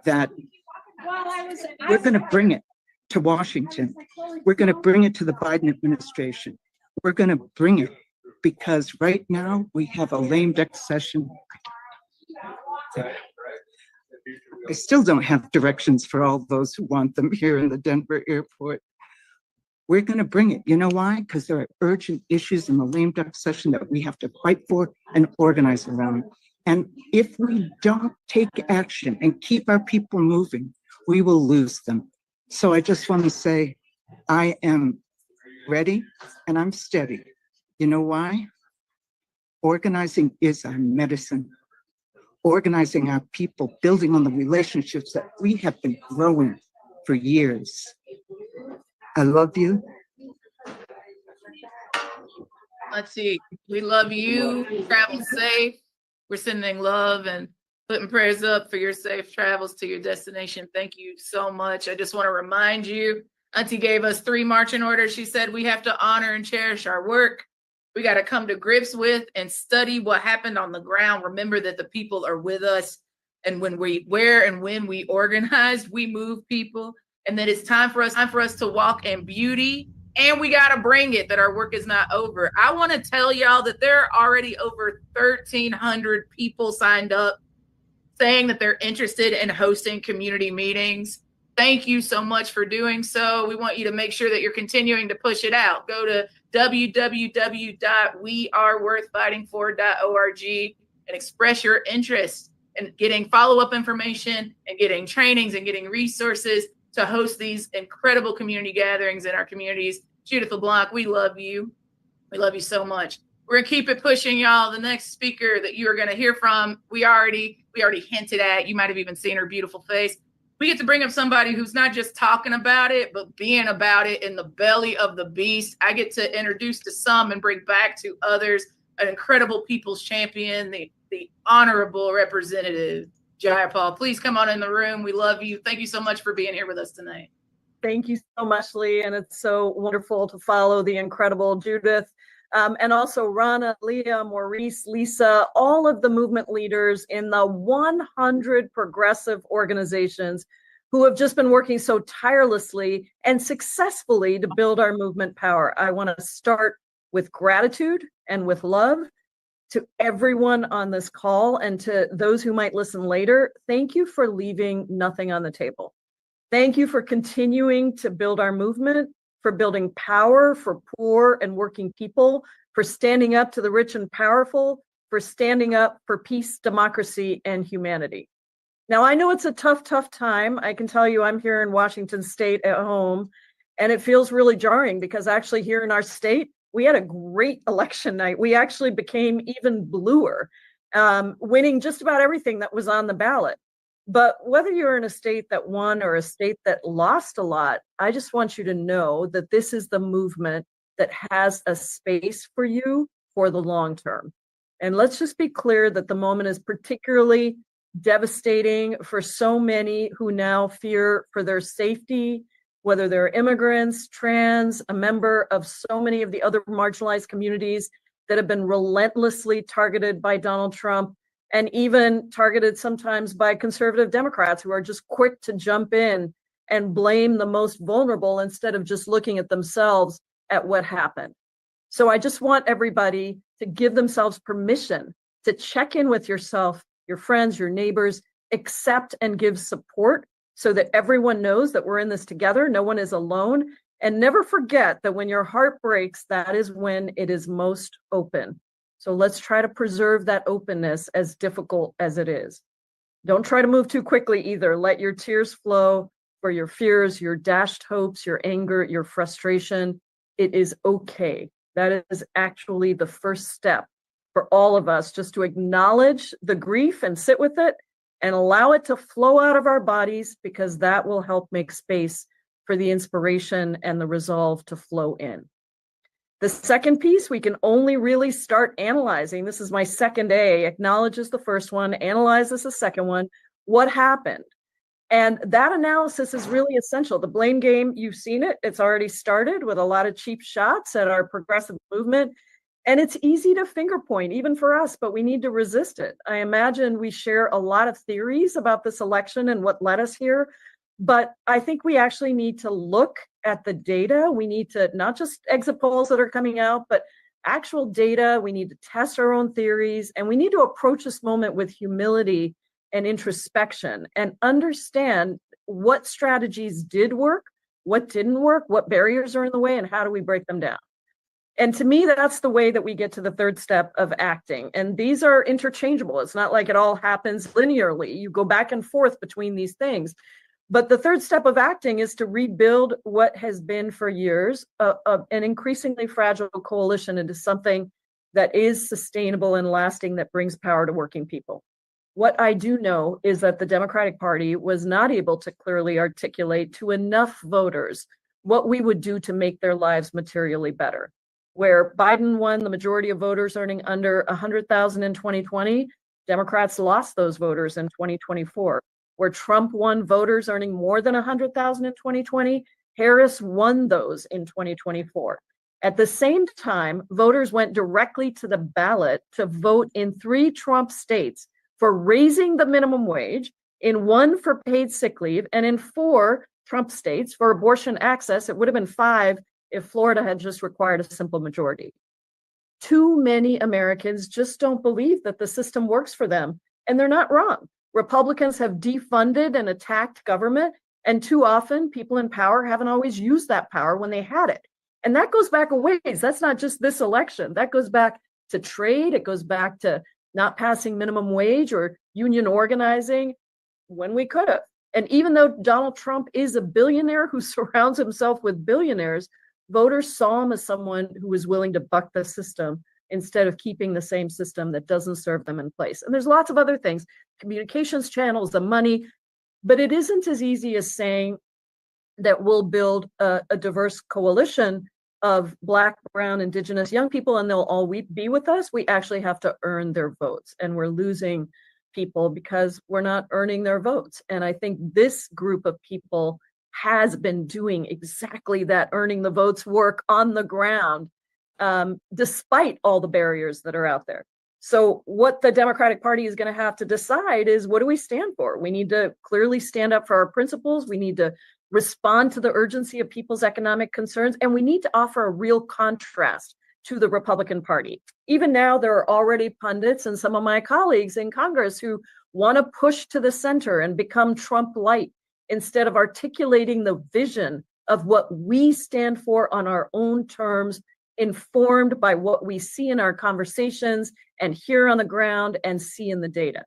that we're going to bring it to Washington. We're going to bring it to the Biden administration. We're going to bring it because right now we have a lame duck session. I still don't have directions for all those who want them here in the Denver airport. We're going to bring it. You know why? Because there are urgent issues in the lame duck session that we have to fight for and organize around. And if we don't take action and keep our people moving, we will lose them. So I just want to say, I am ready and I'm steady. You know why? Organizing is our medicine. Organizing our people, building on the relationships that we have been growing for years. I love you. Let's see. We love you. Travel safe. We're sending love and putting prayers up for your safe travels to your destination. Thank you so much. I just want to remind you, Auntie gave us 3 marching orders. She said we have to honor and cherish our work. We got to come to grips with and study what happened on the ground. Remember that the people are with us. And when we organize, we move people. And that it's time for us to walk in beauty. And we got to bring it, that our work is not over. I want to tell y'all that there are already over 1,300 people signed up saying that they're interested in hosting community meetings. Thank you so much for doing so. We want you to make sure that you're continuing to push it out. Go to www.weareworthfightingfor.org and express your interest in getting follow-up information and getting trainings and getting resources to host these incredible community gatherings in our communities. Judith LeBlanc, we love you. We love you so much. We're gonna keep it pushing, y'all. The next speaker that you are gonna hear from, we already hinted at. You might have even seen her beautiful face. We get to bring up somebody who's not just talking about it, but being about it in the belly of the beast. I get to introduce to some and bring back to others an incredible people's champion, the honorable representative, Jayapal. Please come on in the room. We love you. Thank you so much for being here with us tonight. Thank you so much, Lee. And it's so wonderful to follow the incredible Judith. And also Rana, Leah, Maurice, Lisa, all of the movement leaders in the 100 progressive organizations who have just been working so tirelessly and successfully to build our movement power. I want to start with gratitude and with love To everyone on this call and to those who might listen later, thank you for leaving nothing on the table. Thank you for continuing to build our movement, for building power for poor and working people, for standing up to the rich and powerful, for standing up for peace, democracy, and humanity. Now, I know it's a tough time. I can tell you I'm here in Washington State at home, and it feels really jarring because actually here in our state, we had a great election night. We actually became even bluer, winning just about everything that was on the ballot. But whether you're in a state that won or a state that lost a lot, I just want you to know that this is the movement that has a space for you for the long term. And let's just be clear that the moment is particularly devastating for so many who now fear for their safety, whether they're immigrants, trans, a member of so many of the other marginalized communities that have been relentlessly targeted by Donald Trump, and even targeted sometimes by conservative Democrats who are just quick to jump in and blame the most vulnerable instead of just looking at themselves at what happened. So I just want everybody to give themselves permission to check in with yourself, your friends, your neighbors, accept and give support so that everyone knows that we're in this together. No one is alone. And never forget that when your heart breaks, that is when it is most open. So let's try to preserve that openness, as difficult as it is. Don't try to move too quickly either. Let your tears flow for your fears, your dashed hopes, your anger, your frustration. It is okay. That is actually the first step for all of us, just to acknowledge the grief and sit with it and allow it to flow out of our bodies, because that will help make space for the inspiration and the resolve to flow in. The second piece, we can only really start analyzing. This is my second A, acknowledges the first one, analyzes the second one. What happened? And that analysis is really essential. The blame game, you've seen it. It's already started with a lot of cheap shots at our progressive movement. And it's easy to finger point, even for us, but we need to resist it. I imagine we share a lot of theories about this election and what led us here. But I think we actually need to look at the data. We need to not just exit polls that are coming out, but actual data. We need to test our own theories, and we need to approach this moment with humility and introspection and understand what strategies did work, what didn't work, what barriers are in the way, and how do we break them down. And to me, that's the way that we get to the third step of acting. And these are interchangeable. It's not like it all happens linearly. You go back and forth between these things. But the third step of acting is to rebuild what has been for years an increasingly fragile coalition into something that is sustainable and lasting, that brings power to working people. What I do know is that the Democratic Party was not able to clearly articulate to enough voters what we would do to make their lives materially better. Where Biden won the majority of voters earning under 100,000 in 2020, Democrats lost those voters in 2024. Where Trump won voters earning more than 100,000 in 2020, Harris won those in 2024. At the same time, voters went directly to the ballot to vote in 3 Trump states for raising the minimum wage, in 1 for paid sick leave, and in 4 Trump states for abortion access. It would have been 5 if Florida had just required a simple majority. Too many Americans just don't believe that the system works for them, and they're not wrong. Republicans have defunded and attacked government, and too often people in power haven't always used that power when they had it. And that goes back a ways. That's not just this election. That goes back to trade. It goes back to not passing minimum wage or union organizing when we could have. And even though Donald Trump is a billionaire who surrounds himself with billionaires, voters saw him as someone who was willing to buck the system instead of keeping the same system that doesn't serve them in place. And there's lots of other things, communications channels, the money, but it isn't as easy as saying that we'll build a diverse coalition of Black, Brown, Indigenous young people, and they'll all be with us. We actually have to earn their votes, and we're losing people because we're not earning their votes. And I think this group of people has been doing exactly that, earning the votes work on the ground, despite all the barriers that are out there. So what the Democratic Party is going to have to decide is, what do we stand for? We need to clearly stand up for our principles. We need to respond to the urgency of people's economic concerns, and we need to offer a real contrast to the Republican Party. Even now, there are already pundits and some of my colleagues in Congress who want to push to the center and become Trump light instead of articulating the vision of what we stand for on our own terms, informed by what we see in our conversations and hear on the ground and see in the data.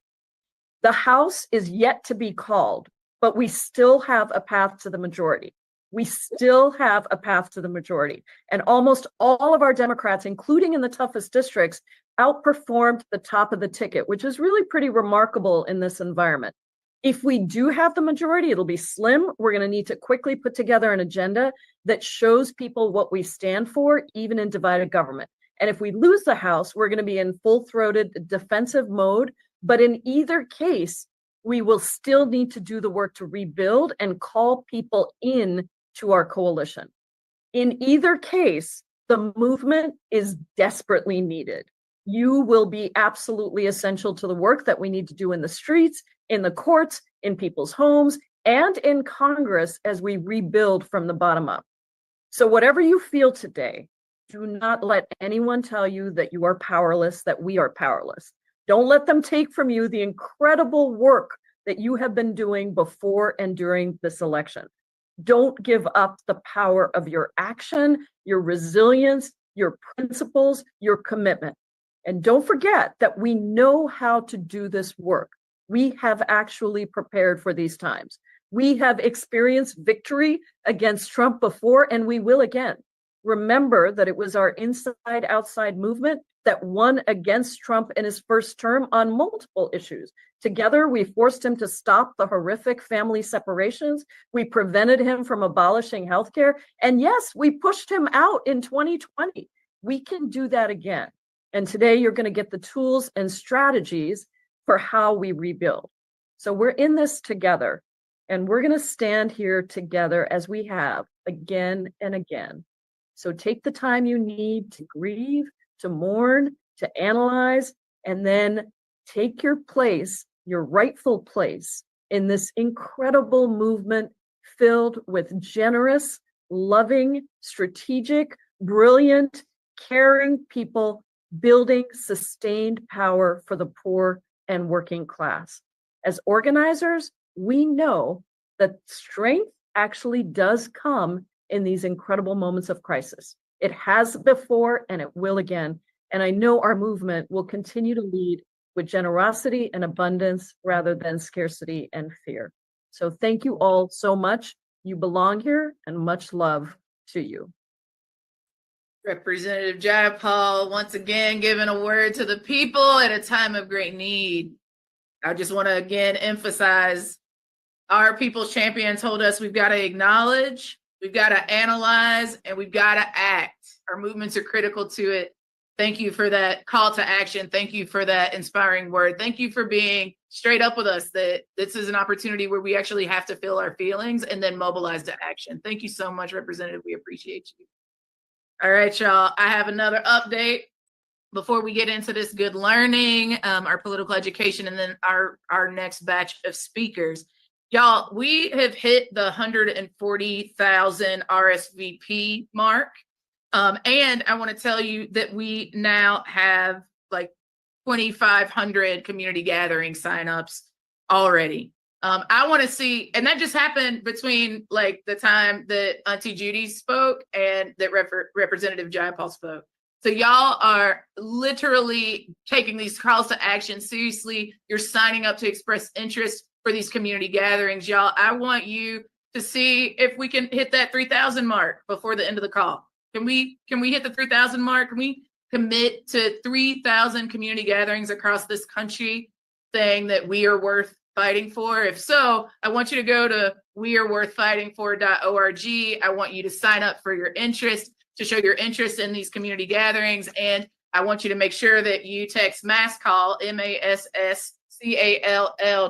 The House is yet to be called, but we still have a path to the majority. We still have a path to the majority. And almost all of our Democrats, including in the toughest districts, outperformed the top of the ticket, which is really pretty remarkable in this environment. If we do have the majority, it'll be slim. We're going to need to quickly put together an agenda that shows people what we stand for, even in divided government. And if we lose the House, we're going to be in full-throated defensive mode. But in either case, we will still need to do the work to rebuild and call people in to our coalition. In either case, the movement is desperately needed. You will be absolutely essential to the work that we need to do in the streets, in the courts, in people's homes, and in Congress as we rebuild from the bottom up. So whatever you feel today, do not let anyone tell you that you are powerless, that we are powerless. Don't let them take from you the incredible work that you have been doing before and during this election. Don't give up the power of your action, your resilience, your principles, your commitment. And don't forget that we know how to do this work. We have actually prepared for these times. We have experienced victory against Trump before, and we will again. Remember that it was our inside-outside movement that won against Trump in his first term on multiple issues. Together, we forced him to stop the horrific family separations. We prevented him from abolishing healthcare. And yes, we pushed him out in 2020. We can do that again. And today, you're going to get the tools and strategies for how we rebuild. So we're in this together, and we're going to stand here together as we have again and again. So take the time you need to grieve, to mourn, to analyze, and then take your place, your rightful place in this incredible movement filled with generous, loving, strategic, brilliant, caring people building sustained power for the poor and working class. As organizers, we know that strength actually does come in these incredible moments of crisis. It has before and it will again. And I know our movement will continue to lead with generosity and abundance rather than scarcity and fear. So thank you all so much. You belong here, and much love to you. Representative Jayapal, once again, giving a word to the people at a time of great need. I just want to again emphasize our people's champion told us we've got to acknowledge, we've got to analyze, and we've got to act. Our movements are critical to it. Thank you for that call to action. Thank you for that inspiring word. Thank you for being straight up with us that this is an opportunity where we actually have to feel our feelings and then mobilize to action. Thank you so much, Representative. We appreciate you. All right, y'all. I have another update before we get into this good learning, our political education, and then our next batch of speakers. Y'all, we have hit the 140,000 RSVP mark. And I want to tell you that we now have like 2,500 community gathering signups already. I want to see, and that just happened between like the time that Auntie Judy spoke and that Representative Jayapal spoke. So y'all are literally taking these calls to action seriously. You're signing up to express interest for these community gatherings. Y'all, I want you to see if we can hit that 3,000 mark before the end of the call. Can we hit the 3,000 mark? Can we commit to 3,000 community gatherings across this country saying that we are worth fighting for? If so, I want you to go to weareworthfightingfor.org. I want you to sign up for your interest, to show your interest in these community gatherings. And I want you to make sure that you text mass call, MASSCALL,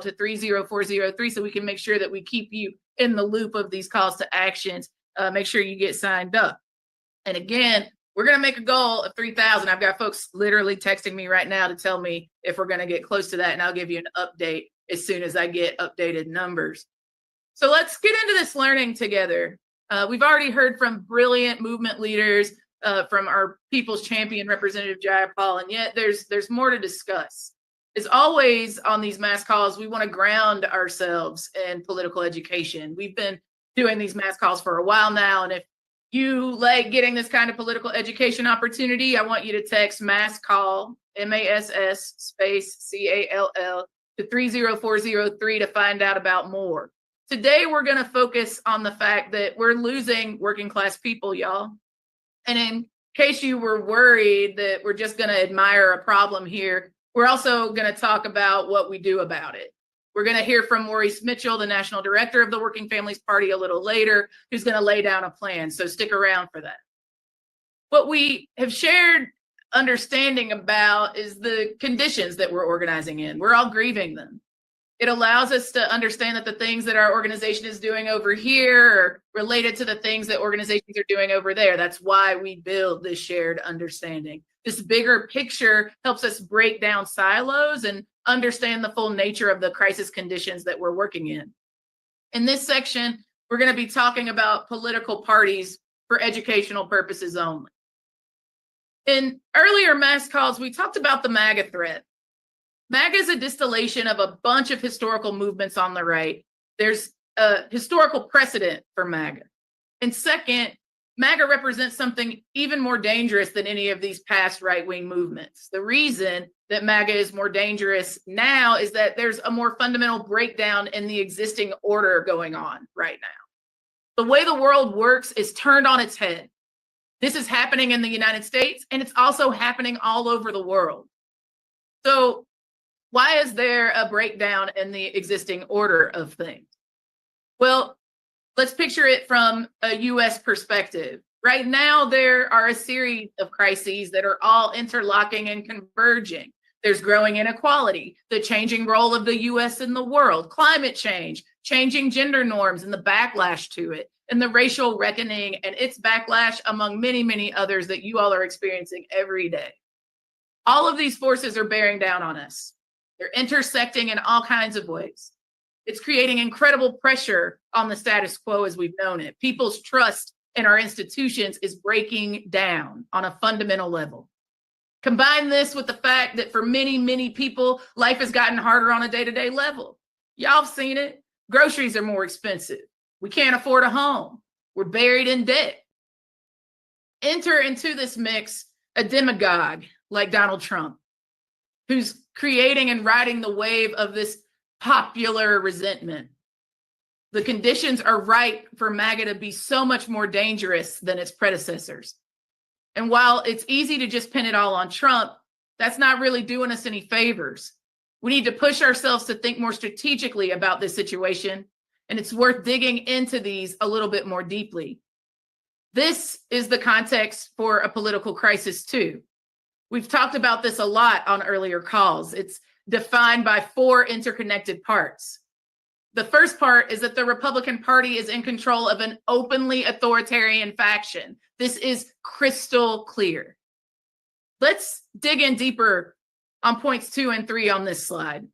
to 30403 so we can make sure that we keep you in the loop of these calls to actions. Make sure you get signed up. And again, we're going to make a goal of 3,000. I've got folks literally texting me right now to tell me if we're going to get close to that, and I'll give you an update as soon as I get updated numbers. So let's get into this learning together. We've already heard from brilliant movement leaders from our people's champion, Representative Jayapal, and yet there's more to discuss. As always on these mass calls, we want to ground ourselves in political education. We've been doing these mass calls for a while now, and if you like getting this kind of political education opportunity, I want you to text mass call, MASS space CALL to 30403 to find out about more. Today, we're going to focus on the fact that we're losing working class people, y'all. And in case you were worried that we're just going to admire a problem here, we're also going to talk about what we do about it. We're going to hear from Maurice Mitchell, the national director of the Working Families Party, a little later, who's going to lay down a plan. So stick around for that. What we have shared understanding about is the conditions that we're organizing in. We're all grieving them. It allows us to understand that the things that our organization is doing over here are related to the things that organizations are doing over there. That's why we build this shared understanding. This bigger picture helps us break down silos and understand the full nature of the crisis conditions that we're working in. In this section, we're going to be talking about political parties for educational purposes only. In earlier mass calls, we talked about the MAGA threat. MAGA is a distillation of a bunch of historical movements on the right. There's a historical precedent for MAGA. And second, MAGA represents something even more dangerous than any of these past right-wing movements. The reason that MAGA is more dangerous now is that there's a more fundamental breakdown in the existing order going on right now. The way the world works is turned on its head. This is happening in the United States, and it's also happening all over the world. So why is there a breakdown in the existing order of things? Well, let's picture it from a US perspective. Right now, there are a series of crises that are all interlocking and converging. There's growing inequality, the changing role of the US in the world, climate change, changing gender norms and the backlash to it, and the racial reckoning and its backlash, among many, many others that you all are experiencing every day. All of these forces are bearing down on us. They're intersecting in all kinds of ways. It's creating incredible pressure on the status quo as we've known it. People's trust in our institutions is breaking down on a fundamental level. Combine this with the fact that for many, many people, life has gotten harder on a day-to-day level. Y'all have seen it. Groceries are more expensive. We can't afford a home. We're buried in debt. Enter into this mix a demagogue like Donald Trump, who's creating and riding the wave of this popular resentment. The conditions are right for MAGA to be so much more dangerous than its predecessors. And while it's easy to just pin it all on Trump, that's not really doing us any favors. We need to push ourselves to think more strategically about this situation, and it's worth digging into these a little bit more deeply. This is the context for a political crisis too. We've talked about this a lot on earlier calls. It's defined by four interconnected parts. The first part is that the Republican Party is in control of an openly authoritarian faction. This is crystal clear. Let's dig in deeper on points 2 and 3 on this slide.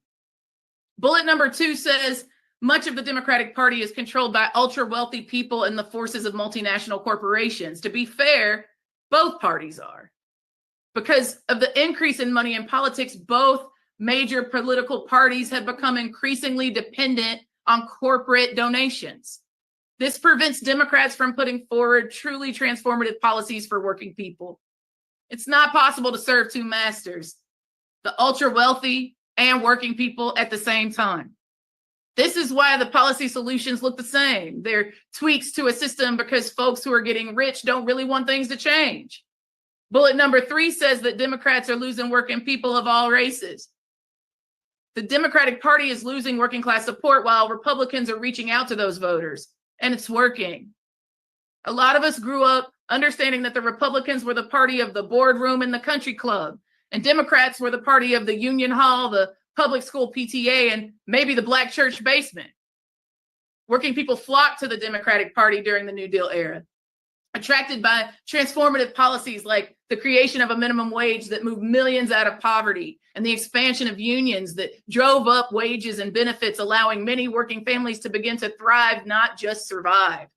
Bullet number 2 says, much of the Democratic Party is controlled by ultra-wealthy people and the forces of multinational corporations. To be fair, both parties are. Because of the increase in money in politics, both major political parties have become increasingly dependent on corporate donations. This prevents Democrats from putting forward truly transformative policies for working people. It's not possible to serve two masters, the ultra-wealthy and working people at the same time. This is why the policy solutions look the same. They're tweaks to a system because folks who are getting rich don't really want things to change. Bullet number 3 says that Democrats are losing working people of all races. The Democratic Party is losing working class support while Republicans are reaching out to those voters, and it's working. A lot of us grew up understanding that the Republicans were the party of the boardroom and the country club, and Democrats were the party of the union hall, the public school PTA, and maybe the black church basement. Working people flocked to the Democratic Party during the New Deal era, attracted by transformative policies like the creation of a minimum wage that moved millions out of poverty and the expansion of unions that drove up wages and benefits, allowing many working families to begin to thrive, not just survive.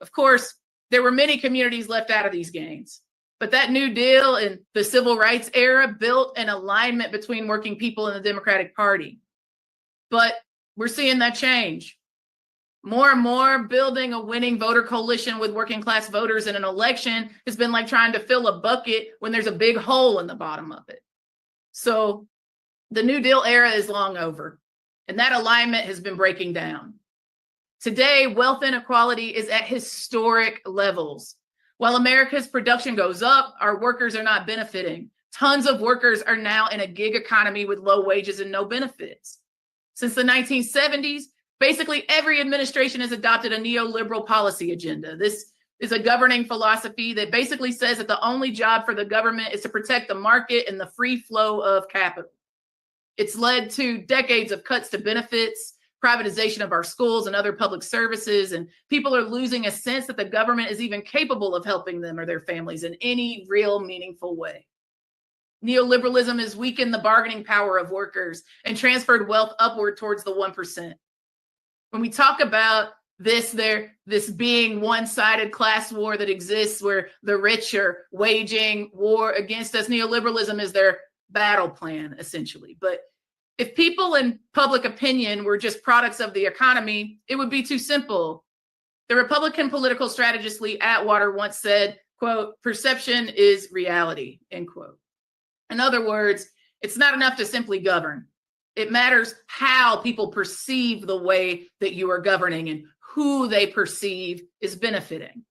Of course, there were many communities left out of these gains. But that New Deal and the civil rights era built an alignment between working people and the Democratic Party. But we're seeing that change. More and more, building a winning voter coalition with working class voters in an election has been like trying to fill a bucket when there's a big hole in the bottom of it. So the New Deal era is long over, and that alignment has been breaking down. Today, wealth inequality is at historic levels. While America's production goes up, our workers are not benefiting. Tons of workers are now in a gig economy with low wages and no benefits. Since the 1970s, basically every administration has adopted a neoliberal policy agenda. This is a governing philosophy that basically says that the only job for the government is to protect the market and the free flow of capital. It's led to decades of cuts to benefits, privatization of our schools and other public services, and people are losing a sense that the government is even capable of helping them or their families in any real meaningful way. Neoliberalism has weakened the bargaining power of workers and transferred wealth upward towards the 1%. When we talk about this being one-sided class war that exists where the rich are waging war against us, neoliberalism is their battle plan, essentially. But if people in public opinion were just products of the economy, it would be too simple. The Republican political strategist Lee Atwater once said, quote, "Perception is reality," end quote. In other words, it's not enough to simply govern. It matters how people perceive the way that you are governing and who they perceive is benefiting.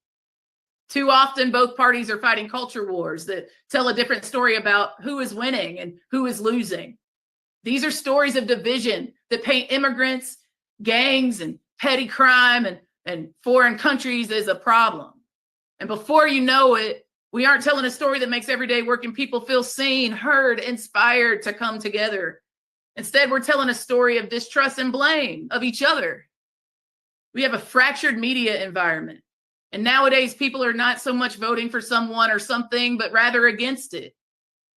Too often, both parties are fighting culture wars that tell a different story about who is winning and who is losing. These are stories of division that paint immigrants, gangs, and petty crime and foreign countries as a problem. And before you know it, we aren't telling a story that makes everyday working people feel seen, heard, inspired to come together. Instead, we're telling a story of distrust and blame of each other. We have a fractured media environment. And nowadays, people are not so much voting for someone or something, but rather against it.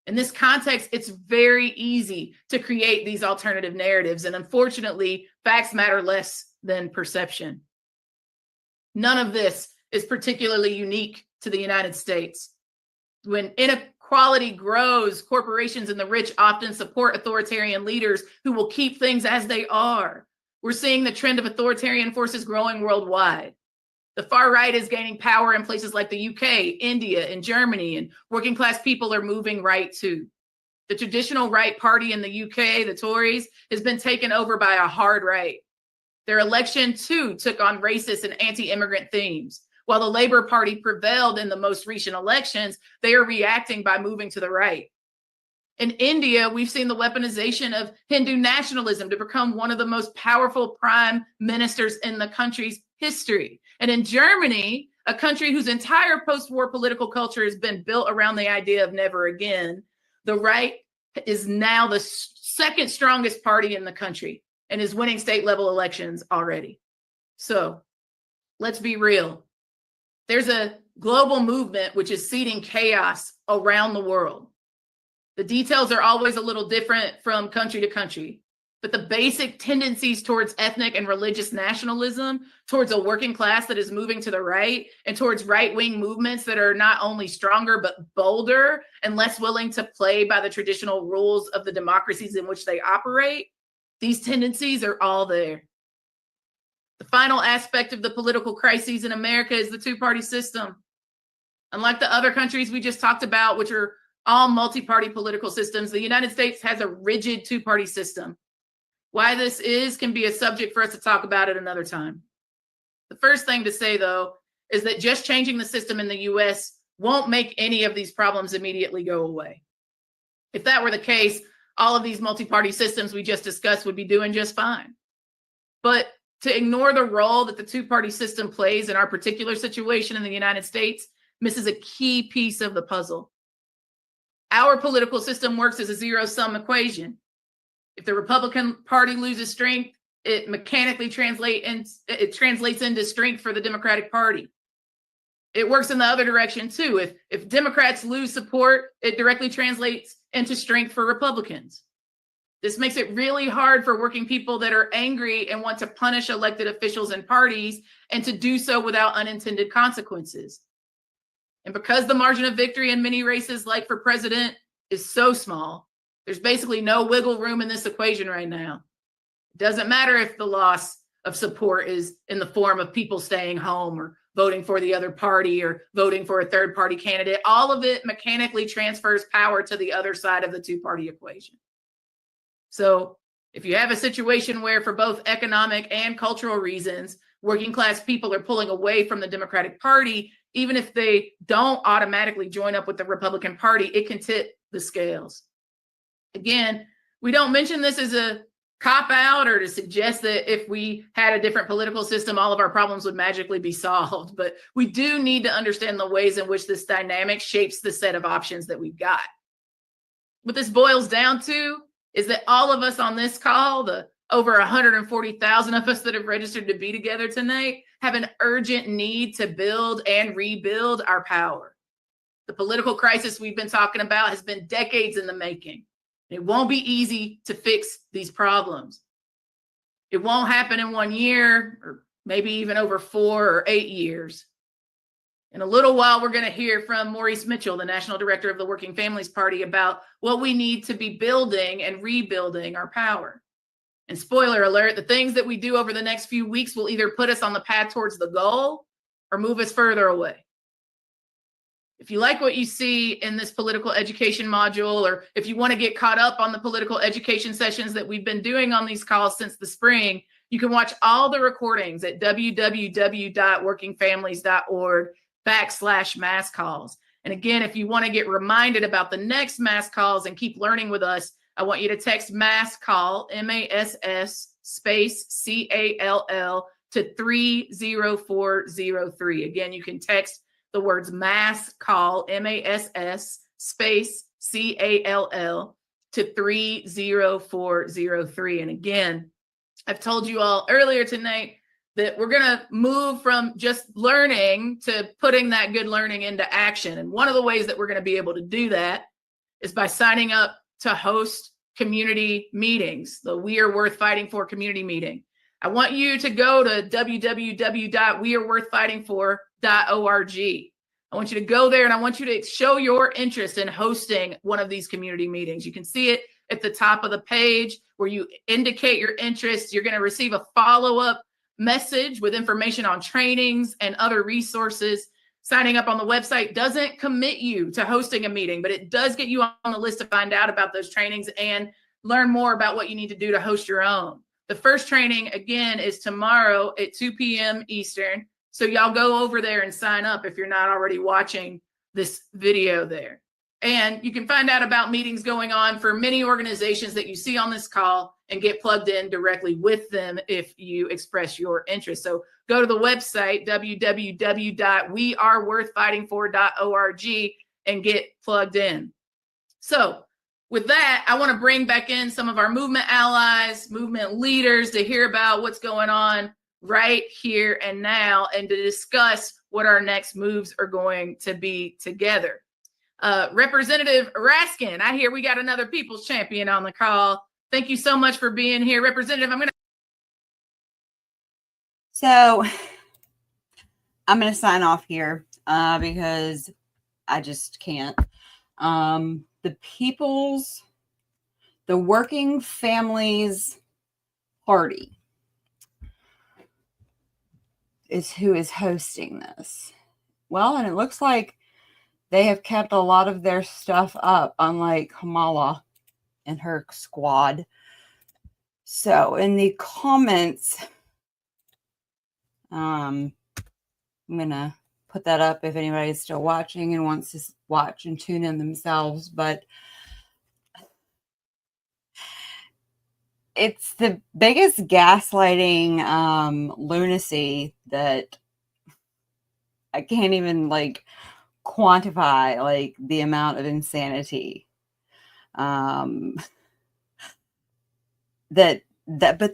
In this context, it's very easy to create these alternative narratives. And unfortunately, facts matter less than perception. None of this is particularly unique to the United States. When inequality grows, corporations and the rich often support authoritarian leaders who will keep things as they are. We're seeing the trend of authoritarian forces growing worldwide. The far right is gaining power in places like the UK, India, and Germany, and working class people are moving right too. The traditional right party in the UK, the Tories, has been taken over by a hard right. Their election too took on racist and anti-immigrant themes. While the Labour Party prevailed in the most recent elections, they are reacting by moving to the right. In India, we've seen the weaponization of Hindu nationalism to become one of the most powerful prime ministers in the country's history. And in Germany, a country whose entire post-war political culture has been built around the idea of never again, the right is now the second strongest party in the country and is winning state-level elections already. So let's be real. There's a global movement which is seeding chaos around the world. The details are always a little different from country to country, but the basic tendencies towards ethnic and religious nationalism, towards a working class that is moving to the right, and towards right-wing movements that are not only stronger, but bolder and less willing to play by the traditional rules of the democracies in which they operate, these tendencies are all there. The final aspect of the political crises in America is the two-party system. Unlike the other countries we just talked about, which are all multi-party political systems, the United States has a rigid two-party system. Why this is can be a subject for us to talk about at another time. The first thing to say, though, is that just changing the system in the US won't make any of these problems immediately go away. If that were the case, all of these multi-party systems we just discussed would be doing just fine. But to ignore the role that the two-party system plays in our particular situation in the United States misses a key piece of the puzzle. Our political system works as a zero-sum equation. If the Republican Party loses strength, it mechanically translates into strength for the Democratic Party. It works in the other direction too. If Democrats lose support, it directly translates into strength for Republicans. This makes it really hard for working people that are angry and want to punish elected officials and parties, and to do so without unintended consequences. And because the margin of victory in many races, like for president, is so small, there's basically no wiggle room in this equation right now. It doesn't matter if the loss of support is in the form of people staying home or voting for the other party or voting for a third party candidate. All of it mechanically transfers power to the other side of the two-party equation. So if you have a situation where for both economic and cultural reasons, working class people are pulling away from the Democratic Party, even if they don't automatically join up with the Republican Party, it can tip the scales. Again, we don't mention this as a cop out or to suggest that if we had a different political system, all of our problems would magically be solved. But we do need to understand the ways in which this dynamic shapes the set of options that we've got. What this boils down to is that all of us on this call, the over 140,000 of us that have registered to be together tonight, have an urgent need to build and rebuild our power. The political crisis we've been talking about has been decades in the making. It won't be easy to fix these problems. It won't happen in 1 year or maybe even over 4 or 8 years. In a little while, we're going to hear from Maurice Mitchell, the National Director of the Working Families Party, about what we need to be building and rebuilding our power. And spoiler alert, the things that we do over the next few weeks will either put us on the path towards the goal or move us further away. If you like what you see in this political education module, or if you want to get caught up on the political education sessions that we've been doing on these calls since the spring, you can watch all the recordings at www.workingfamilies.org/mass calls. And again, if you want to get reminded about the next mass calls and keep learning with us, I want you to text mass call, MASS space CALL to 30403. Again, you can text the words mass call, MASS space CALL to 30403. And again, I've told you all earlier tonight that we're going to move from just learning to putting that good learning into action. And one of the ways that we're going to be able to do that is by signing up to host community meetings, the We Are Worth Fighting For community meeting. I want you to go to www.weareworthfightingfor.org. I want you to go there and I want you to show your interest in hosting one of these community meetings. You can see it at the top of the page where you indicate your interest. You're going to receive a follow-up message with information on trainings and other resources. Signing up on the website doesn't commit you to hosting a meeting, but it does get you on the list to find out about those trainings and learn more about what you need to do to host your own. The first training, again, is tomorrow at 2 p.m. Eastern. So y'all go over there and sign up if you're not already watching this video there. And you can find out about meetings going on for many organizations that you see on this call and get plugged in directly with them if you express your interest. So go to the website, www.weareworthfightingfor.org, and get plugged in. So with that, I want to bring back in some of our movement allies, movement leaders to hear about what's going on right here and now and to discuss what our next moves are going to be together. Representative Raskin, I hear we got another people's champion on the call. Thank you so much for being here. Representative, So I'm going to sign off here because I just can't. The Working Families Party is who is hosting this. Well, and it looks like they have kept a lot of their stuff up, unlike Kamala and her squad. So in the comments, I'm going to put that up if anybody is still watching and wants to watch and tune in themselves. But it's the biggest gaslighting lunacy that I can't even quantify the amount of insanity but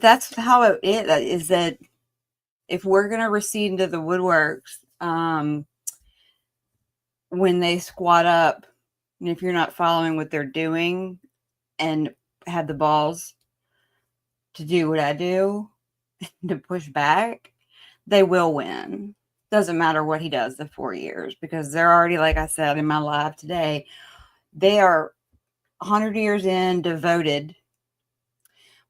that's how it is, that if we're going to recede into the woodworks when they squat up, and if you're not following what they're doing and have the balls to do what I do, to push back, they will win. doesn't matter what he does the 4 years, because they're already, like I said in my live today, they are 100 years in, devoted.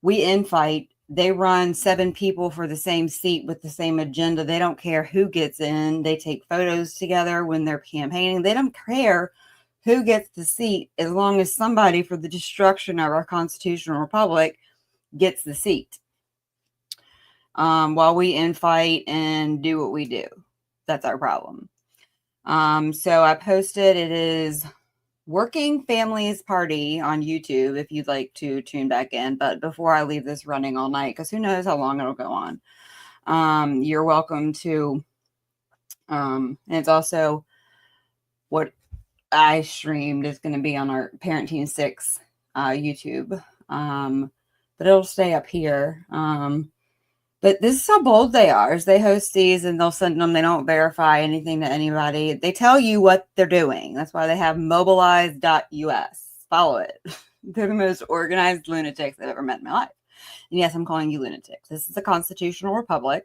We infight. They run 7 people for the same seat with the same agenda. They don't care who gets in. They take photos together when they're campaigning. They don't care who gets the seat as long as somebody for the destruction of our constitutional republic gets the seat. While we infight and do what we do. That's our problem. So I posted, it is Working Families Party on YouTube if you'd like to tune back in. But before I leave this running all night, because who knows how long it'll go on, you're welcome to. And it's also what I streamed is going to be on our Parent Team 6 YouTube. But it'll stay up here. But this is how bold they are. Is they host these and they'll send them. They don't verify anything to anybody. They tell you what they're doing. That's why they have mobilize.us. Follow it. They're the most organized lunatics I've ever met in my life. And yes, I'm calling you lunatics. This is a constitutional republic.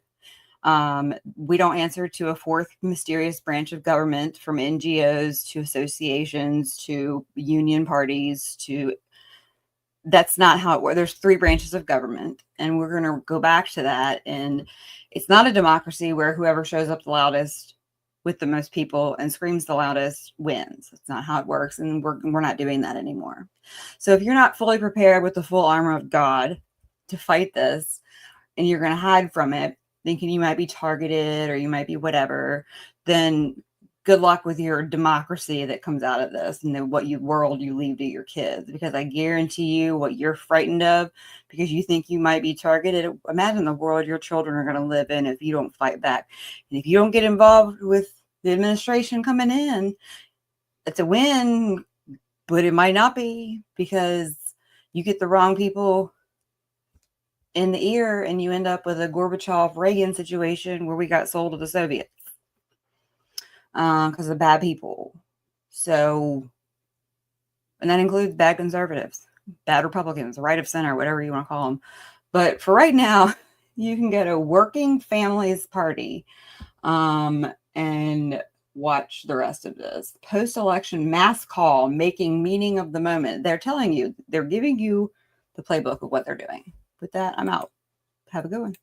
We don't answer to a fourth mysterious branch of government, from NGOs to associations to union parties to... That's not how it works. There's 3 branches of government, and we're going to go back to that. And it's not a democracy where whoever shows up the loudest with the most people and screams the loudest wins. It's not how it works, and we're not doing that anymore. So if you're not fully prepared with the full armor of God to fight this, and you're going to hide from it, thinking you might be targeted or you might be whatever, then good luck with your democracy that comes out of this, and then what world you leave to your kids. Because I guarantee you, what you're frightened of because you think you might be targeted, imagine the world your children are going to live in if you don't fight back. And if you don't get involved with the administration coming in, it's a win, but it might not be, because you get the wrong people in the ear and you end up with a Gorbachev-Reagan situation where we got sold to the Soviets. Because of bad people. So, and that includes bad conservatives, bad Republicans, right of center, whatever you want to call them. But for right now, you can go to Working Families Party and watch the rest of this. Post-election mass call, making meaning of the moment. They're telling you, they're giving you the playbook of what they're doing. With that, I'm out. Have a good one.